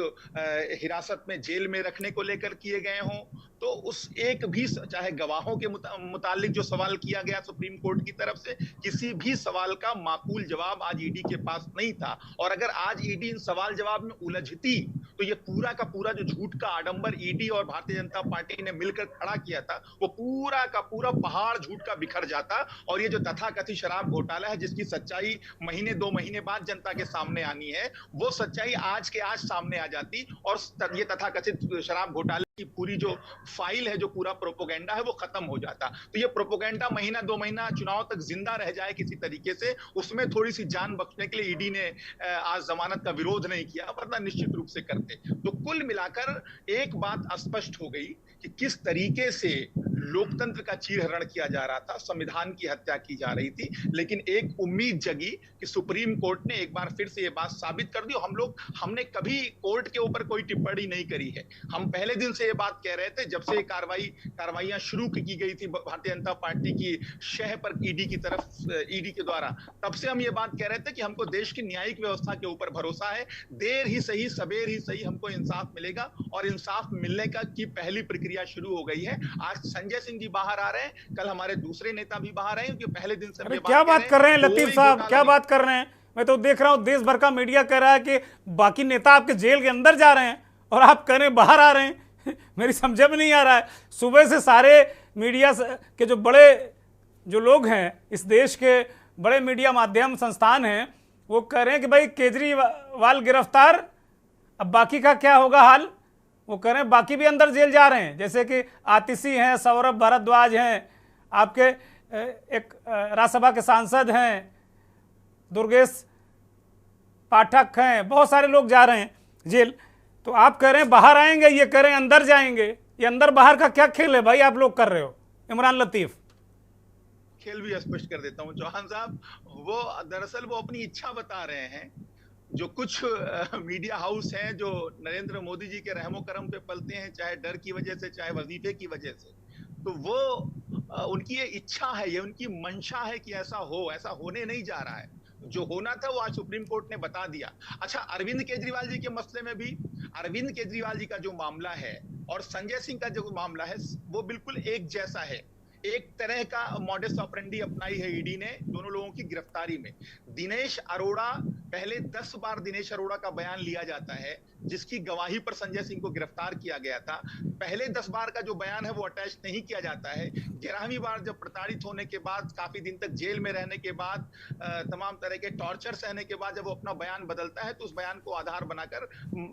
हिरासत में जेल में रखने को लेकर किए गए हों, तो उस एक भी, चाहे गवाहों के मुतालिक जो सवाल किया गया सुप्रीम कोर्ट की तरफ से, किसी भी सवाल का माकूल जवाब आज ईडी के पास नहीं था। और अगर आज ईडी इन सवाल जवाब में उलझती तो ये पूरा का पूरा जो झूठ का आडंबर ईडी और भारतीय जनता पार्टी ने मिलकर खड़ा किया था, वो पूरा का पूरा पहाड़ झूठ का बिखर जाता। और ये जो तथाकथित शराब घोटाला है, जिसकी सच्चाई महीने 2 महीने बाद जनता के सामने आनी है, वो सच्चाई आज के आज सामने आ जाती और ये तथाकथित शराब घोटाले की पूरी जो फाइल है, जो पूरा प्रोपोगेंडा है, वो खत्म हो जाता। तो ये प्रोपोगेंडा महीना 2 महीना चुनाव तक जिंदा रह जाए किसी तरीके से, उसमें थोड़ी सी जान बख्शने के लिए ईडी ने आज जमानत का विरोध नहीं किया, वरना निश्चित रूप से करते। तो कुल मिलाकर एक बात स्पष्ट हो गई कि किस तरीके से लोकतंत्र का चीरहरण किया जा रहा था, संविधान की हत्या की जा रही थी। लेकिन एक उम्मीद जगी कि सुप्रीम कोर्ट ने एक बार फिर से ये बात साबित कर दी। हमने कभी कोर्ट के ऊपर कोई टिप्पणी नहीं करी है। हम पहले दिन से ये बात कह रहे थे, जब से कार्रवाइयां शुरू की गई थी भारतीय जनता पार्टी की शह पर ईडी की तरफ, ईडी के द्वारा, तब से हम ये बात कह रहे थे कि हमको देश की न्यायिक व्यवस्था के ऊपर भरोसा है। देर ही सही सबेर ही सही हमको इंसाफ मिलेगा, और इंसाफ मिलने का की पहली प्रक्रिया शुरू हो गई है। आज संजय सिंह जी बाहर आ रहे हैं, कल हमारे दूसरे नेता भी बाहर आए, क्योंकि पहले दिन से क्या बात कर रहे हैं लतीफ साहब, क्या बात कर रहे हैं? मैं तो देख रहा हूं देश भर का मीडिया कह रहा है कि बाकी नेता आपके जेल के अंदर जा रहे हैं और आप कह रहे हैं बाहर आ रहे हैं। मेरी समझ में नहीं आ रहा है। सुबह से सारे मीडिया के जो बड़े जो लोग हैं, इस देश के बड़े मीडिया माध्यम संस्थान हैं, वो कह रहे हैं कि भाई केजरीवाल गिरफ्तार, अब बाकी का क्या होगा हाल। वो कह रहे हैं बाकी भी अंदर जेल जा रहे हैं, जैसे कि आतिशी हैं, सौरभ भारद्वाज हैं, आपके एक राज्यसभा के सांसद हैं, दुर्गेश पाठक हैं, बहुत सारे लोग जा रहे हैं जेल। तो आप कह रहे हैं बाहर आएंगे, ये कह रहे हैं अंदर जाएंगे। ये अंदर बाहर का क्या खेल है भाई आप लोग कर रहे हो? इमरान लतीफ, खेल भी स्पष्ट कर देता हूं चौहान साहब, वो दरअसल वो अपनी इच्छा बता रहे हैं। जो कुछ मीडिया हाउस हैं जो नरेंद्र मोदी जी के रहमो करम पे पलते हैं, चाहे डर की वजह से, चाहे वजीफे की वजह से, तो वो उनकी ये इच्छा है, ये उनकी मंशा है कि ऐसा हो। ऐसा होने नहीं जा रहा है। जो होना था वो आज सुप्रीम कोर्ट ने बता दिया। अच्छा, अरविंद केजरीवाल जी के मसले में भी, अरविंद केजरीवाल जी का जो मामला है और संजय सिंह का जो मामला है, वो बिल्कुल एक जैसा है। एक तरह का मॉडस ऑपरेंडी अपनाई है ईडी ने दोनों लोगों की गिरफ्तारी में। दिनेश अरोड़ा, पहले 10 बार दिनेश अरोड़ा का बयान लिया जाता है, जिसकी गवाही पर संजय सिंह को गिरफ्तार किया गया था। पहले 10 बार का जो बयान है वो अटैच नहीं किया जाता है। 11वीं बार जब प्रताड़ित होने के बाद, काफी दिन तक जेल में रहने के बाद, तमाम तरह के टॉर्चर सहने के बाद जब वो अपना बयान बदलता है, तो उस बयान को आधार बनाकर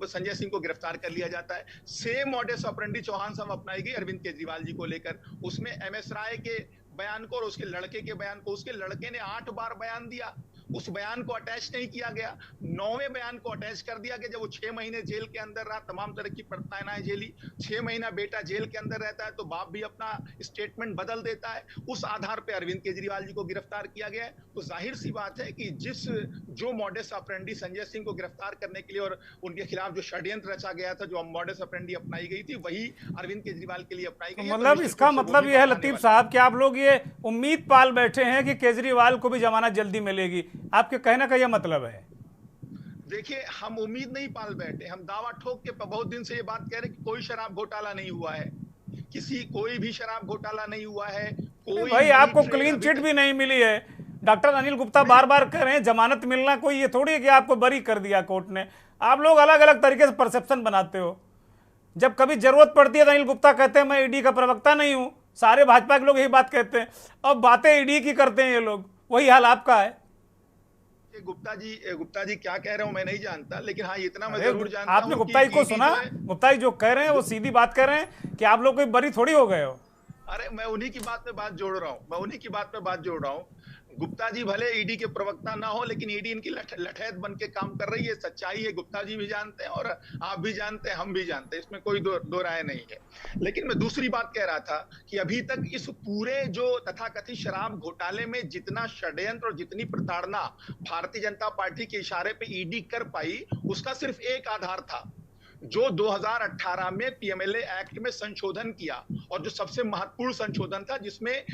संजय सिंह को गिरफ्तार कर लिया जाता है। सेम मॉडस ऑपरेंडी चौहान साहब अपनाई गई अरविंद केजरीवाल जी को लेकर। उसमें MS राय के बयान को और उसके लड़के के बयान को, उसके लड़के ने 8 बार बयान दिया, उस बयान को अटैच नहीं किया गया। 9वें बयान को अटैच कर दिया गया जब वो 6 महीने जेल के अंदर रहा, तमाम तरह की प्रताड़नाएं झेली। 6 महीना बेटा जेल के अंदर रहता है तो बाप भी अपना स्टेटमेंट बदल देता है। उस आधार पर अरविंद केजरीवाल जी को गिरफ्तार किया गया है। तो जाहिर सी बात है कि जो मॉडस ऑपरेंडी संजय सिंह को गिरफ्तार करने के लिए और उनके खिलाफ जो षड्यंत्र रचा गया था, जो मॉडस ऑपरेंडी अपनाई गई थी, वही अरविंद केजरीवाल के लिए अपनाई गई। मतलब इसका मतलब यह है लतीफ साहब कि आप लोग ये उम्मीद पाल बैठे हैं कि केजरीवाल को भी जमानत जल्दी मिलेगी, आपके कहने का यह मतलब है? देखिए, हम उम्मीद नहीं पाल बैठे, हम दावा ठोक के बहुत दिन से ये बात कह रहे हैं कि कोई शराब घोटाला नहीं हुआ है, कोई भी शराब घोटाला नहीं हुआ है। कोई भाई आपको क्लीन चिट भी नहीं मिली है। डॉक्टर अनिल गुप्ता बार बार कह रहे हैं जमानत मिलना कोई ये थोड़ी है कि आपको बरी कर दिया कोर्ट ने। आप लोग अलग अलग तरीके से परसेप्शन बनाते हो। जब कभी जरूरत पड़ती है तो अनिल गुप्ता कहते हैं मैं ईडी का प्रवक्ता नहीं हूं, सारे भाजपा के लोग यही बात कहते हैं, अब बातें ईडी की करते हैं ये लोग। वही हाल आपका है। गुप्ता जी क्या कह रहे हो मैं नहीं जानता, लेकिन हाँ इतना मैं जरूर जानता हूं। आपने गुप्ता जी को सुना? गुप्ता जी जो कह रहे हैं वो सीधी बात कह रहे हैं कि आप लोग कोई बरी थोड़ी हो गए हो। अरे मैं उन्हीं की बात पे बात जोड़ रहा हूँ। गुप्ता जी भले ईडी के प्रवक्ता ना हो, लेकिन ईडी इनकी लठैत बन के काम कर रही है। सच्चाई है, गुप्ता जी भी जानते हैं और आप भी जानते हैं, हम भी जानते हैं, इसमें कोई दो राय नहीं है। लेकिन मैं दूसरी बात कह रहा था कि अभी तक इस पूरे जो तथाकथित शराब घोटाले में जितना षड्यंत्र और जितनी प्रताड़ना भारतीय जनता पार्टी के इशारे पे ईडी कर पाई, उसका सिर्फ एक आधार था, जो 2018 में पीएमएलए एक्ट में संशोधन किया, और जो सबसे महत्वपूर्ण संशोधन था जिसमें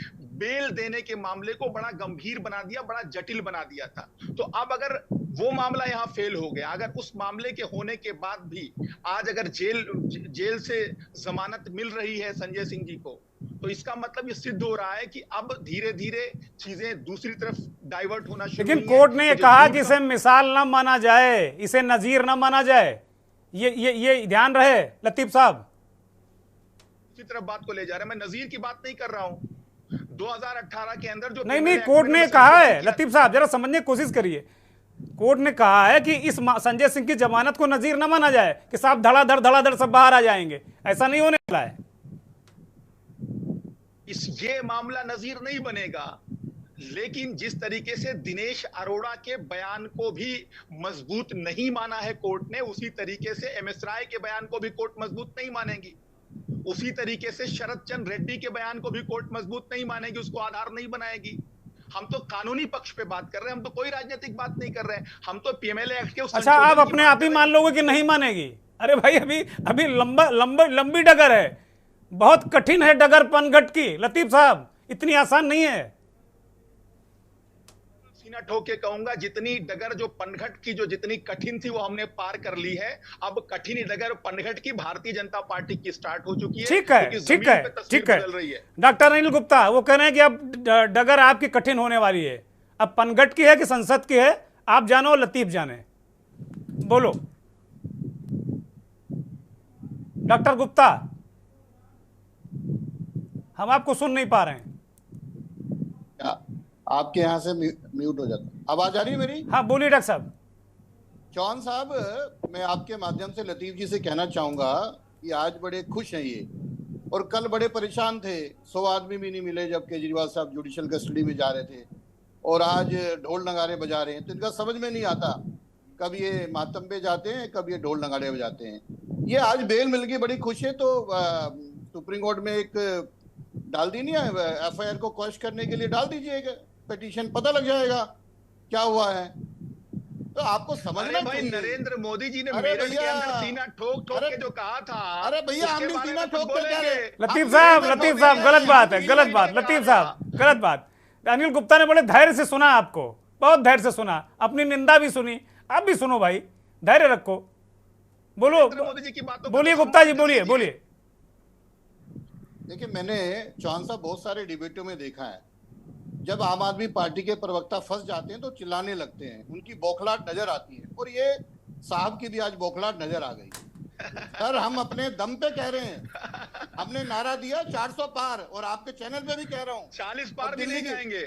बेल देने के मामले को बड़ा गंभीर बना दिया, बड़ा जटिल बना दिया था। तो अब अगर वो मामला यहां फेल हो गया, अगर उस मामले के होने के बाद भी आज अगर जेल से जमानत मिल रही है संजय सिंह जी को, तो इसका मतलब ये सिद्ध हो रहा है कि अब धीरे धीरे चीजें दूसरी तरफ डाइवर्ट होना शुरू। लेकिन कोर्ट ने कहा कि इसे मिसाल न माना जाए, इसे नजीर न माना जाए, ये ध्यान रहे लतीफ साहब। इसी तरफ बात को ले जा रहे हैं, मैं नजीर की बात नहीं कर रहा हूं। 2018 के अंदर जो नहीं कोर्ट ने कहा है, लतीफ साहब जरा समझने की कोशिश करिए। कोर्ट ने कहा है कि इस संजय सिंह की जमानत को नजीर न माना जाए कि साहब धड़ाधड़ सब बाहर आ जाएंगे, ऐसा नहीं होने वाला है। ये मामला नजीर नहीं बनेगा, लेकिन जिस तरीके से दिनेश अरोड़ा के बयान को भी मजबूत नहीं माना है कोर्ट ने, उसी तरीके से एमएस राय के बयान को भी कोर्ट मजबूत नहीं मानेगी। उसी तरीके से शरद चंद्र रेड्डी के बयान को भी कोर्ट मजबूत नहीं मानेगी, उसको आधार नहीं बनाएगी। हम तो कानूनी पक्ष पे बात कर रहे हैं, हम तो कोई राजनीतिक बात नहीं कर रहे हैं, हम तो पीएमएलए एक्ट के। अच्छा, आप अपने आप ही मान लोगे कि नहीं मानेगी? अरे भाई अभी लंबी डगर है, बहुत कठिन है डगर पनघट की लतीफ साहब, इतनी आसान नहीं है। सीना ठोक के कहूंगा, जितनी डगर जो पनघट की जो जितनी कठिन थी वो हमने पार कर ली है। अब कठिन डगर पनघट की भारतीय जनता पार्टी की स्टार्ट हो चुकी है। ठीक है। डॉक्टर अनिल गुप्ता वो कह रहे हैं कि अब डगर आपकी कठिन होने वाली है, अब पनघट की है कि संसद की है, आप जानो लतीफ जाने। बोलो डॉक्टर गुप्ता, हम आपको सुन नहीं पा रहे हैं। आपके यहाँ से म्यूट हो जाता है। आवाज आ रही है मेरी? हाँ बोलिए डॉक्टर साहब। चौहान साहब, मैं आपके माध्यम से लतीफ जी से कहना चाहूंगा कि आज बड़े खुश हैं ये, और कल बड़े परेशान थे, 100 आदमी भी नहीं मिले जब केजरीवाल साहब जुडिशियल कस्टडी में जा रहे थे, और आज ढोल नगाड़े बजा रहे हैं। तो इनका समझ में नहीं आता, कब ये मातम पे जाते हैं, कब ये ढोल नगाड़े बजाते हैं। ये आज बेल मिल गई, बड़ी खुश है। तो सुप्रीम कोर्ट में एक डाल दी नहीं है, एफआईआर को क्वेश करने के लिए डाल दीजिएगा पिटीशन, पता लग जाएगा क्या हुआ है। तो आपको समझना भाई, नरेंद्र मोदी जी ने मेरठ के अंदर सीना ठोक के जो कहा था। अरे भैया, हमने सीना ठोक कर क्या रे? लतीफ साहब गलत बात है, गलत बात। लतीफ साहब गलत बात। अनिल गुप्ता ने बड़े धैर्य से सुना, आपको बहुत धैर्य से सुना, अपनी निंदा भी सुनी, आप भी सुनो भाई, धैर्य रखो। बोलो मोदी जी की बात, बोलिए गुप्ता जी, बोलिए। देखिए, मैंने चौहान साहब बहुत सारे डिबेटों में देखा है, जब आम आदमी पार्टी के प्रवक्ता फंस जाते हैं तो चिल्लाने लगते हैं, उनकी बौखलाहट नजर आती है, और ये साहब की भी आज बौखलाहट नजर आ गई। सर, हम अपने दम पे कह रहे हैं, हमने नारा दिया 400 पार, और आपके चैनल पे भी कह रहा हूँ 40 पार भी नहीं जाएंगे।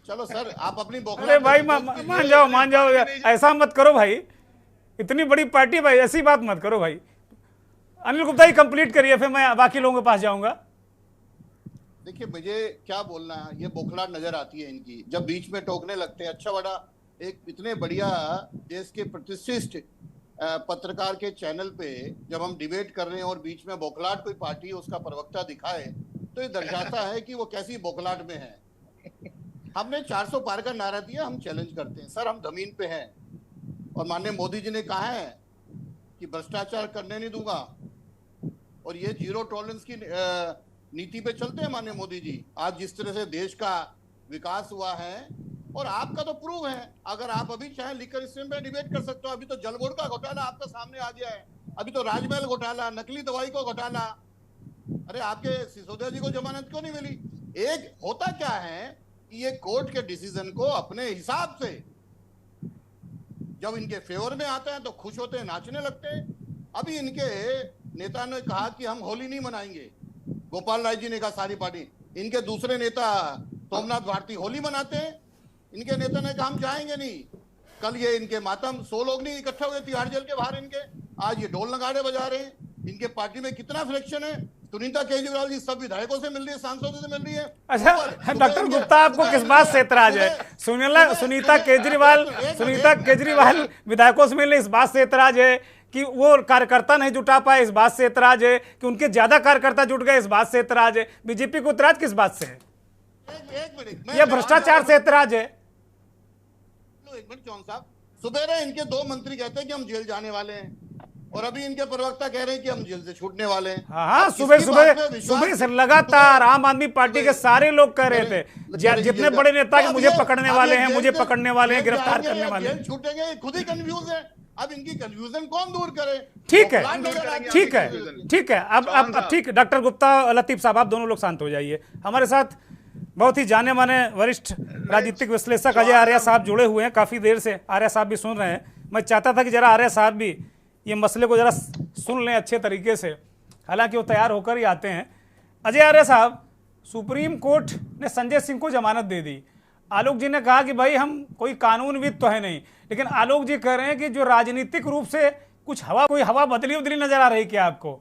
चलो सर, आप अपनी बौखलाहट। अरे भाई मान जाओ, ऐसा मत करो भाई, इतनी बड़ी पार्टी भाई, ऐसी बात मत करो भाई। अनिल गुप्ता ही कंप्लीट करिए, फिर मैं बाकी लोगों के पास जाऊंगा। देखिए, मुझे क्या बोलना है, ये बौखलाहट नजर आती है इनकी, जब बीच में टोकने लगते हैं। अच्छा बड़ा एक इतने बढ़िया देश के प्रतिष्ठित पत्रकार के चैनल पे जब हम डिबेट कर रहे हैं और बीच में बौखलाहट कोई पार्टी उसका प्रवक्ता दिखाए, तो ये दर्शाता है कि वो कैसी बौखलाहट में है। हमने 400 पार का नारा दिया, हम चैलेंज करते हैं सर, हम जमीन पे हैं। और माननीय मोदी जी ने कहा है कि भ्रष्टाचार करने नहीं दूंगा, और ये जीरो टॉलरेंस की नीति पे चलते हैं माननीय मोदी जी। आज जिस तरह से देश का विकास हुआ है, और आपका तो प्रूव है, अगर आप अभी चाहे लिकर इस पे डिबेट कर सकते हो। अभी तो जल बोर्ड का घोटाला आपका सामने आ गया है, अभी तो राजमहल घोटाला, नकली दवाई का घोटाला। अरे आपके सिसोदिया जी को जमानत क्यों नहीं मिली? एक होता क्या है कि ये कोर्ट के डिसीजन को अपने हिसाब से जब इनके फेवर में आता है तो खुश होते हैं, नाचने लगते हैं। अभी इनके नेता ने कहा कि हम होली नहीं मनाएंगे, गोपाल राय जी ने कहा सारी पार्टी। इनके दूसरे नेता सोमनाथ भारती होली मनाते हैं, इनके नेता ने कहा हम जाएंगे नहीं। कल ये इनके मातम 100 लोग नहीं इकट्ठे हुए तिहाड़ जेल के बाहर इनके, आज ये ढोल नगाड़े बजा रहे हैं। इनके पार्टी में कितना फ्रैक्शन है। सुनीता केजरीवाल जी सब विधायकों से मिल रही है, सांसदों से मिल रही है। अच्छा डॉक्टर गुप्ता, आपको किस बात से एतराज है? सुनीता केजरीवाल विधायकों से मिलने, इस बात से एतराज है कि वो कार्यकर्ता नहीं जुटा पाए, इस बात से एतराज है कि उनके ज्यादा कार्यकर्ता जुट गए, इस बात से एतराज है? बीजेपी को एतराज किस बात से है? एक मिनट, यह भ्रष्टाचार से एतराज है? एक मिनट चौहान साहब, सुबह इनके 2 मंत्री कहते हैं कि हम जेल जाने वाले हैं, और अभी इनके प्रवक्ता कह रहे हैं कि हम जेल से छूटने वाले हैं। हाँ, सुबह से लगातार आम आदमी पार्टी के सारे लोग कह रहे थे, जितने बड़े नेता कि मुझे पकड़ने वाले हैं, मुझे पकड़ने वाले हैं, गिरफ्तार करने वाले हैं। छूटेंगे, खुद ही कंफ्यूज है। अब इनकी कंफ्यूजन कौन दूर करे? ठीक है, ठीक है, ठीक है। अब ठीक है डॉक्टर गुप्ता, लतीफ साहब, आप दोनों लोग शांत हो जाइए। हमारे साथ बहुत ही जाने माने वरिष्ठ राजनीतिक विश्लेषक अजय आर्या साहब जुड़े हुए हैं, काफी देर से आर्या साहब भी सुन रहे हैं। मैं चाहता था कि जरा आर्या साहब भी ये मसले को जरा सुन लें अच्छे तरीके से, हालांकि वो तैयार होकर ही आते हैं। अजय आर्या साहब, सुप्रीम कोर्ट ने संजय सिंह को जमानत दे दी। आलोक जी ने कहा कि भाई हम कोई कानूनविद तो है नहीं, लेकिन आलोक जी कह रहे हैं कि जो राजनीतिक रूप से कुछ कोई हवा बदली नजर आ रही क्या आपको?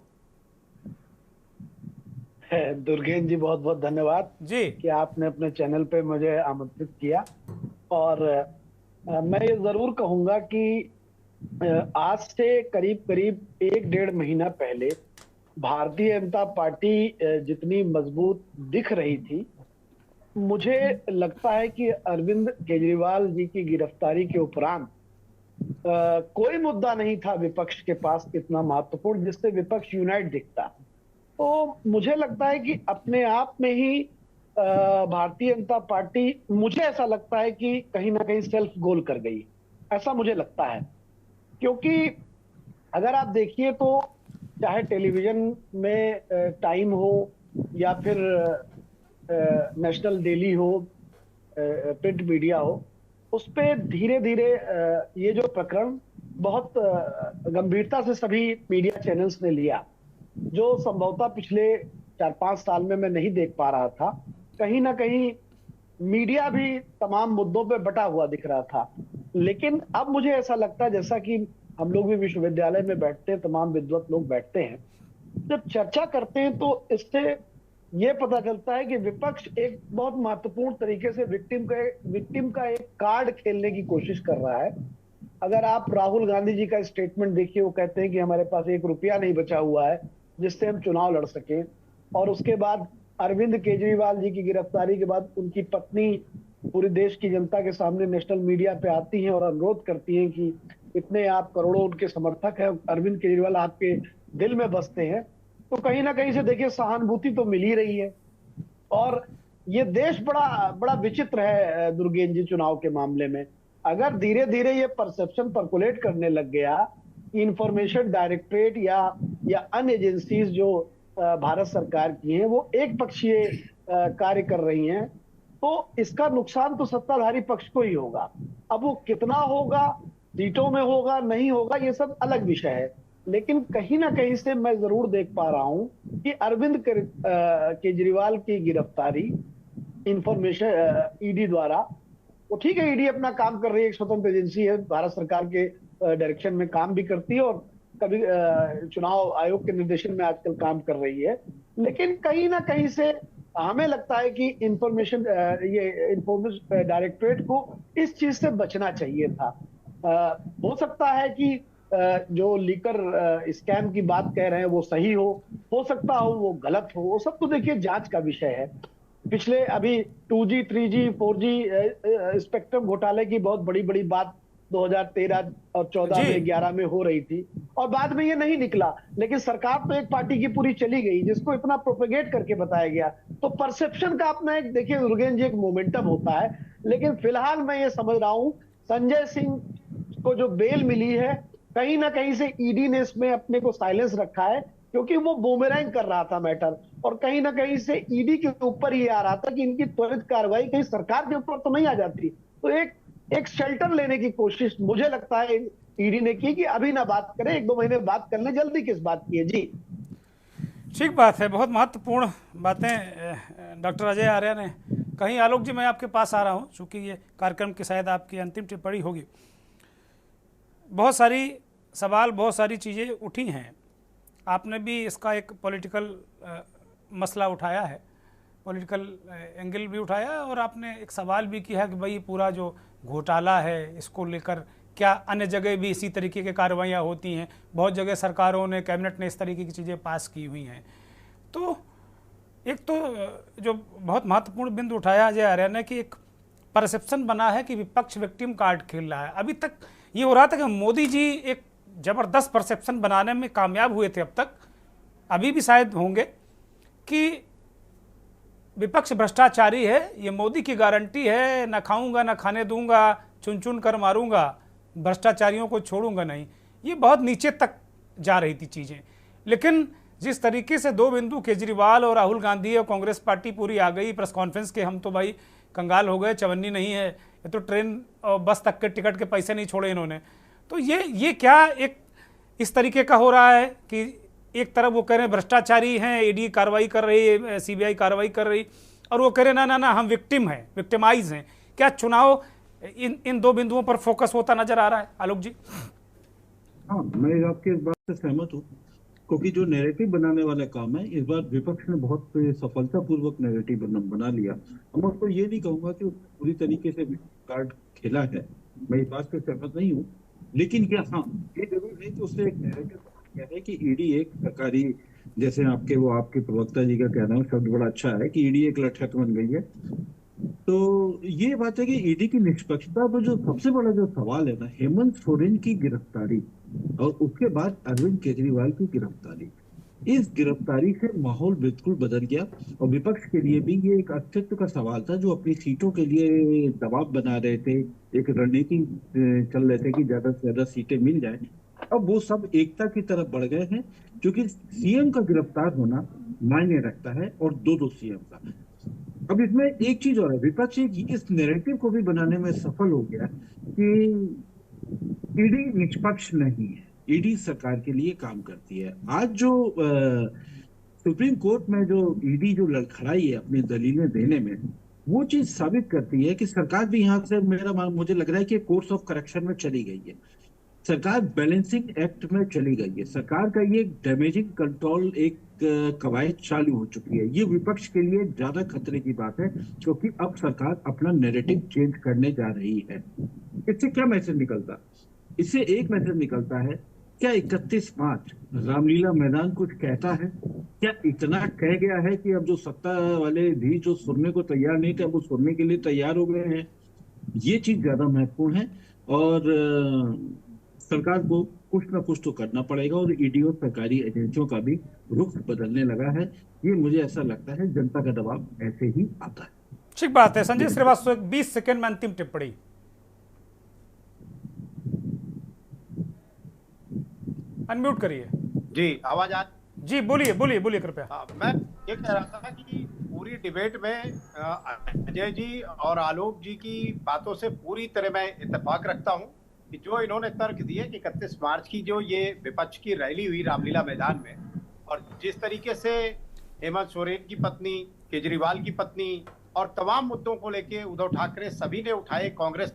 दुर्गेन जी, बहुत बहुत धन्यवाद जी कि आपने अपने चैनल पे मुझे आमंत्रित किया। और मैं ये जरूर कहूंगा कि आज से करीब करीब 1-1.5 महीना पहले भारतीय जनता पार्टी जितनी मजबूत दिख रही थी, मुझे लगता है कि अरविंद केजरीवाल जी की गिरफ्तारी के उपरांत कोई मुद्दा नहीं था विपक्ष के पास इतना महत्वपूर्ण जिससे विपक्ष यूनाइट दिखता। तो मुझे लगता है कि अपने आप में ही भारतीय जनता पार्टी, मुझे ऐसा लगता है कि कहीं ना कहीं सेल्फ गोल कर गई, ऐसा मुझे लगता है। क्योंकि अगर आप देखिए तो चाहे टेलीविजन में टाइम हो या फिर नेशनल डेली हो, प्रिंट मीडिया हो, उस पे धीरे धीरे ये जो प्रकरण बहुत गंभीरता से सभी मीडिया चैनल्स ने लिया, जो संभवतः पिछले 4-5 साल में मैं नहीं देख पा रहा था। कहीं ना कहीं मीडिया भी तमाम मुद्दों पे बटा हुआ दिख रहा था। लेकिन अब मुझे ऐसा लगता है, जैसा कि हम लोग भी विश्वविद्यालय में बैठते हैं, तमाम विद्वत लोग बैठते हैं, जब चर्चा करते हैं तो इससे ये पता चलता है कि विपक्ष एक बहुत महत्वपूर्ण तरीके से विक्टिम का एक कार्ड खेलने की कोशिश कर रहा है। अगर आप राहुल गांधी जी का स्टेटमेंट देखिए, वो कहते हैं कि हमारे पास 1 रुपया नहीं बचा हुआ है जिससे हम चुनाव लड़ सकें। और उसके बाद अरविंद केजरीवाल जी की गिरफ्तारी के बाद उनकी पत्नी पूरे देश की जनता के सामने नेशनल मीडिया पे आती हैं और अनुरोध करती हैं कि इतने आप करोड़ों उनके समर्थक हैं, अरविंद केजरीवाल आपके दिल में बसते हैं। तो कहीं ना कहीं से देखिए सहानुभूति तो मिल ही रही है। और ये देश बड़ा विचित्र है दुर्गेन जी, चुनाव के मामले में अगर धीरे धीरे ये परसेप्शन पर्कुलेट करने लग गया कि इंफॉर्मेशन डायरेक्टरेट या अन्य एजेंसीज जो भारत सरकार की हैं वो एक पक्षीय कार्य कर रही हैं, तो इसका नुकसान तो सत्ताधारी पक्ष को ही होगा। अब वो कितना होगा, सीटों में होगा नहीं होगा, ये सब अलग विषय है। लेकिन कहीं ना कहीं से मैं जरूर देख पा रहा हूं कि अरविंद केजरीवाल की गिरफ्तारी इंफॉर्मेशन ईडी द्वारा, वो ठीक है ईडी अपना काम कर रही है, एक स्वतंत्र एजेंसी है, भारत सरकार के डायरेक्शन में काम भी करती है और कभी चुनाव आयोग के निर्देशन में आजकल काम कर रही है। लेकिन कहीं ना कहीं से हमें लगता है कि ये इंफॉर्मेशन डायरेक्टरेट को इस चीज से बचना चाहिए था। हो सकता है कि जो लीकर स्कैम की बात कह रहे हैं वो सही हो सकता हो वो गलत हो, वो सब तो देखिए जांच का विषय है। पिछले अभी 2G 3G 4G स्पेक्ट्रम घोटाले की बहुत बड़ी बड़ी बात 2013 और 14 में 11 में हो रही थी, और बाद में ये नहीं निकला, लेकिन सरकार तो एक पार्टी की पूरी चली गई जिसको इतना प्रोपेगेट करके बताया गया। तो परसेप्शन का अपना एक, देखिए दुर्गेन जी, एक मोमेंटम होता है। लेकिन फिलहाल मैं ये समझ रहा हूं संजय सिंह को जो बेल मिली है, कहीं ना कहीं से ईडी ने इसमें अपने को साइलेंस रखा है, क्योंकि वो बूमेरैंग कर रहा था मैटर, और कहीं ना कहीं से ईडी के ऊपर ये आ रहा था कि इनकी त्वरित कार्रवाई कहीं सरकार के ऊपर तो नहीं आ जाती। तो एक शेल्टर लेने की कोशिश मुझे लगता है ईडी ने की कि अभी ना बात करें, 1-2 महीने बात कर ले, जल्दी किस बात की है। जी ठीक बात है, बहुत महत्वपूर्ण बातें डॉक्टर अजय आर्य ने कहीं। आलोक जी, मैं आपके पास आ रहा हूं, चूंकि ये कार्यक्रम की शायद आपकी अंतिम टिप्पणी होगी। बहुत सारी सवाल, बहुत सारी चीज़ें उठी हैं, आपने भी इसका एक पॉलिटिकल मसला उठाया है, पॉलिटिकल एंगल भी उठाया, और आपने एक सवाल भी किया कि भाई पूरा जो घोटाला है इसको लेकर क्या अन्य जगह भी इसी तरीके की कार्रवाइयाँ होती हैं, बहुत जगह सरकारों ने, कैबिनेट ने इस तरीके की चीज़ें पास की हुई हैं। तो एक तो जो बहुत महत्वपूर्ण बिंदु उठाया अजय आर्य ने कि एक परसेप्शन बना है कि विपक्ष विक्टिम कार्ड खेल रहा है। अभी तक ये हो रहा था कि मोदी जी एक ज़बरदस्त परसेप्शन बनाने में कामयाब हुए थे अब तक, अभी भी शायद होंगे, कि विपक्ष भ्रष्टाचारी है, ये मोदी की गारंटी है, ना खाऊंगा ना खाने दूंगा, चुन चुन कर मारूंगा, भ्रष्टाचारियों को छोड़ूंगा नहीं। ये बहुत नीचे तक जा रही थी चीज़ें। लेकिन जिस तरीके से दो बिंदु, केजरीवाल और राहुल गांधी और कांग्रेस पार्टी पूरी आ गई प्रेस कॉन्फ्रेंस के, हम तो भाई कंगाल हो गए, चवन्नी नहीं है, ये तो ट्रेन और बस तक के टिकट के पैसे नहीं छोड़े इन्होंने। तो ये क्या एक इस तरीके का हो रहा है कि एक तरफ वो कह रहे हैं भ्रष्टाचारी हैं, ईडी कार्रवाई कर रही है, सीबीआई कार्रवाई कर रही, और वो कह रहे ना ना ना हम विक्टिम हैं, विक्टिमाइज हैं। क्या चुनाव इन दो बिंदुओं पर फोकस होता नजर आ रहा है आलोक जी? हाँ, मैं आपके इस बात से सहमत हूँ, क्योंकि जो नैरेटिव बनाने वाला काम है इस बार विपक्ष ने बहुत सफलतापूर्वक नैरेटिव बना लिया। मैं उसको ये नहीं कहूंगा कि पूरी तरीके से कार्ड खेला है, मैं इस बात से सहमत नहीं हूँ, लेकिन क्या हाँ ये जरूर है कि उसने एक नैरेटिव क्या है कि ईडी एक सरकारी, जैसे आपके प्रवक्ता जी का कहना है, शब्द बड़ा अच्छा है कि ईडी एक लठैत बन गई है। तो ये बात है कि ईडी की निष्पक्षता पर जो सबसे बड़ा जो सवाल है ना, हेमंत सोरेन की गिरफ्तारी और उसके बाद अरविंद केजरीवाल की गिरफ्तारी, इस गिरफ्तारी से माहौल बिल्कुल बदल गया। और विपक्ष के लिए भी ये एक अस्तित्व का सवाल था, जो अपनी सीटों के लिए दबाव बना रहे थे, एक रणनीति चल रहे थे कि ज्यादा से ज्यादा सीटें मिल जाए। अब वो सब एकता की तरफ बढ़ गए हैं, क्योंकि सीएम का गिरफ्तार होना मायने रखता है, और दो सीएम का। अब इसमें एक चीज और है, विपक्ष इस नैरेटिव को भी बनाने में सफल हो गया कि ईडी निष्पक्ष नहीं है, ईडी सरकार के लिए काम करती है। आज जो सुप्रीम कोर्ट में जो ईडी जो लड़खड़ाई है अपनी दलीलें देने में, वो चीज साबित करती है कि सरकार भी यहाँ से मुझे लग रहा है कि कोर्स ऑफ करेक्शन में चली गई है, सरकार बैलेंसिंग एक्ट में चली गई है, सरकार का ये डैमेजिंग कंट्रोल एक कवायद चालू हो चुकी है। ये विपक्ष के लिए ज्यादा खतरे की बात है, क्योंकि अब सरकार अपना नैरेटिव चेंज करने जा रही है। इससे क्या मैसेज निकलता? इससे एक मैसेज निकलता है, क्या 31 मार्च रामलीला मैदान कुछ कहता है? क्या इतना कह गया है कि अब जो सत्ता वाले भी जो सुनने को तैयार नहीं थे, अब वो सुनने के लिए तैयार हो गए हैं? ये चीज ज्यादा महत्वपूर्ण है, और सरकार को कुछ ना कुछ तो करना पड़ेगा, और ईडी और सरकारी एजेंसियों का भी रुख बदलने लगा है। ये मुझे ऐसा लगता है, जनता का दबाव ऐसे ही आता है। ठीक बात है। संजय श्रीवास्तव, 20 सेकंड में अंतिम टिप्पणी। अनम्यूट करिए जी, आवाज आ? जी बोलिए बोलिए बोलिए कृपया। मैं ये कह रहा था कि पूरी डिबेट में अजय जी और आलोक जी की बातों से पूरी तरह मैं इत्तेफाक रखता हूं कि जो इन्होंने तर्क दिए कि 31 मार्च की जो ये विपक्ष की रैली हुई रामलीला मैदान में, और जिस तरीके से हेमंत सोरेन की पत्नी, केजरीवाल की पत्नी और तमाम मुद्दों को लेके उद्धव ठाकरे सभी ने उठाए, कांग्रेस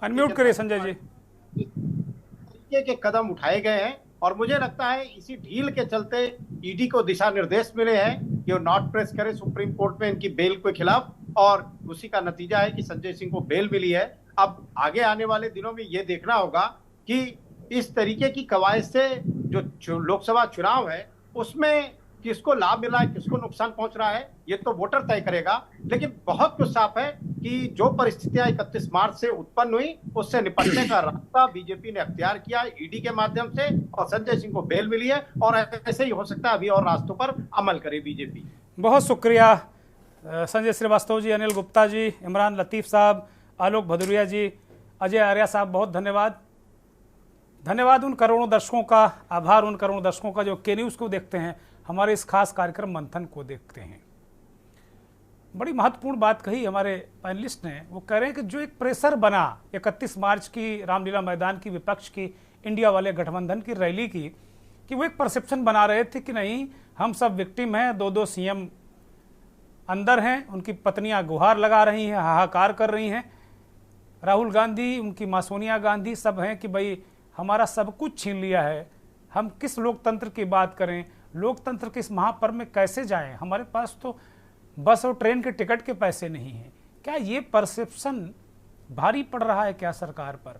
अनम्यूट करिए संजय जी। के कदम उठाए गए हैं, और मुझे लगता है इसी ढील के चलते ईडी को दिशा निर्देश मिले हैं कि वो नोट प्रेस करे सुप्रीम कोर्ट में इनकी बेल के खिलाफ, और उसी का नतीजा है कि संजय सिंह को बेल मिली है। अब आगे आने वाले दिनों में ये देखना होगा कि इस तरीके की कवायद से जो लोकसभा चुनाव है उसमें किसको लाभ मिला है, किसको नुकसान पहुंच रहा है, ये तो वोटर तय करेगा। लेकिन बहुत कुछ साफ है कि जो परिस्थितियां 31 मार्च से उत्पन्न हुई उससे निपटने का रास्ता बीजेपी ने अख्तियार किया ईडी के माध्यम से, और संजय सिंह को बेल मिली है, और ऐसे ही हो सकता है अभी और रास्तों पर अमल करे बीजेपी। बहुत शुक्रिया संजय श्रीवास्तव जी, अनिल गुप्ता जी, इमरान लतीफ साहब, आलोक भदौरिया जी, अजय आर्या साहब, बहुत धन्यवाद। धन्यवाद उन करोड़ों दर्शकों का, आभार उन करोड़ों दर्शकों का जो के न्यूज़ को देखते हैं, हमारे इस खास कार्यक्रम मंथन को देखते हैं। बड़ी महत्वपूर्ण बात कही हमारे पैनलिस्ट ने, वो कह रहे हैं कि जो एक प्रेशर बना 31 मार्च की रामलीला मैदान की विपक्ष की इंडिया वाले गठबंधन की रैली की, कि वो एक परसेप्शन बना रहे थे कि नहीं हम सब विक्टिम हैं, दो सीएम अंदर हैं, उनकी पत्नियां गुहार लगा रही हैं, हाहाकार कर रही हैं, राहुल गांधी, उनकी मां सोनिया गांधी सब हैं कि भाई हमारा सब कुछ छीन लिया है, हम किस लोकतंत्र की बात करें, लोकतंत्र के इस महापर्व में कैसे जाएं, हमारे पास तो बस और ट्रेन के टिकट के पैसे नहीं हैं। क्या ये परसेप्शन भारी पड़ रहा है क्या सरकार पर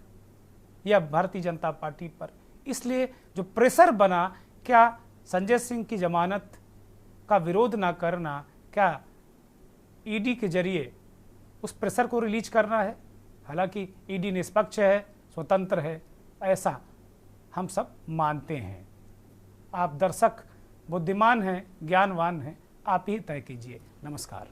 या भारतीय जनता पार्टी पर? इसलिए जो प्रेशर बना, क्या संजय सिंह की जमानत का विरोध ना करना, क्या ईडी के जरिए उस प्रेशर को रिलीज करना है? हालांकि ईडी निष्पक्ष है, स्वतंत्र है, ऐसा हम सब मानते हैं। आप दर्शक बुद्धिमान हैं, ज्ञानवान हैं, आप ही तय कीजिए। नमस्कार।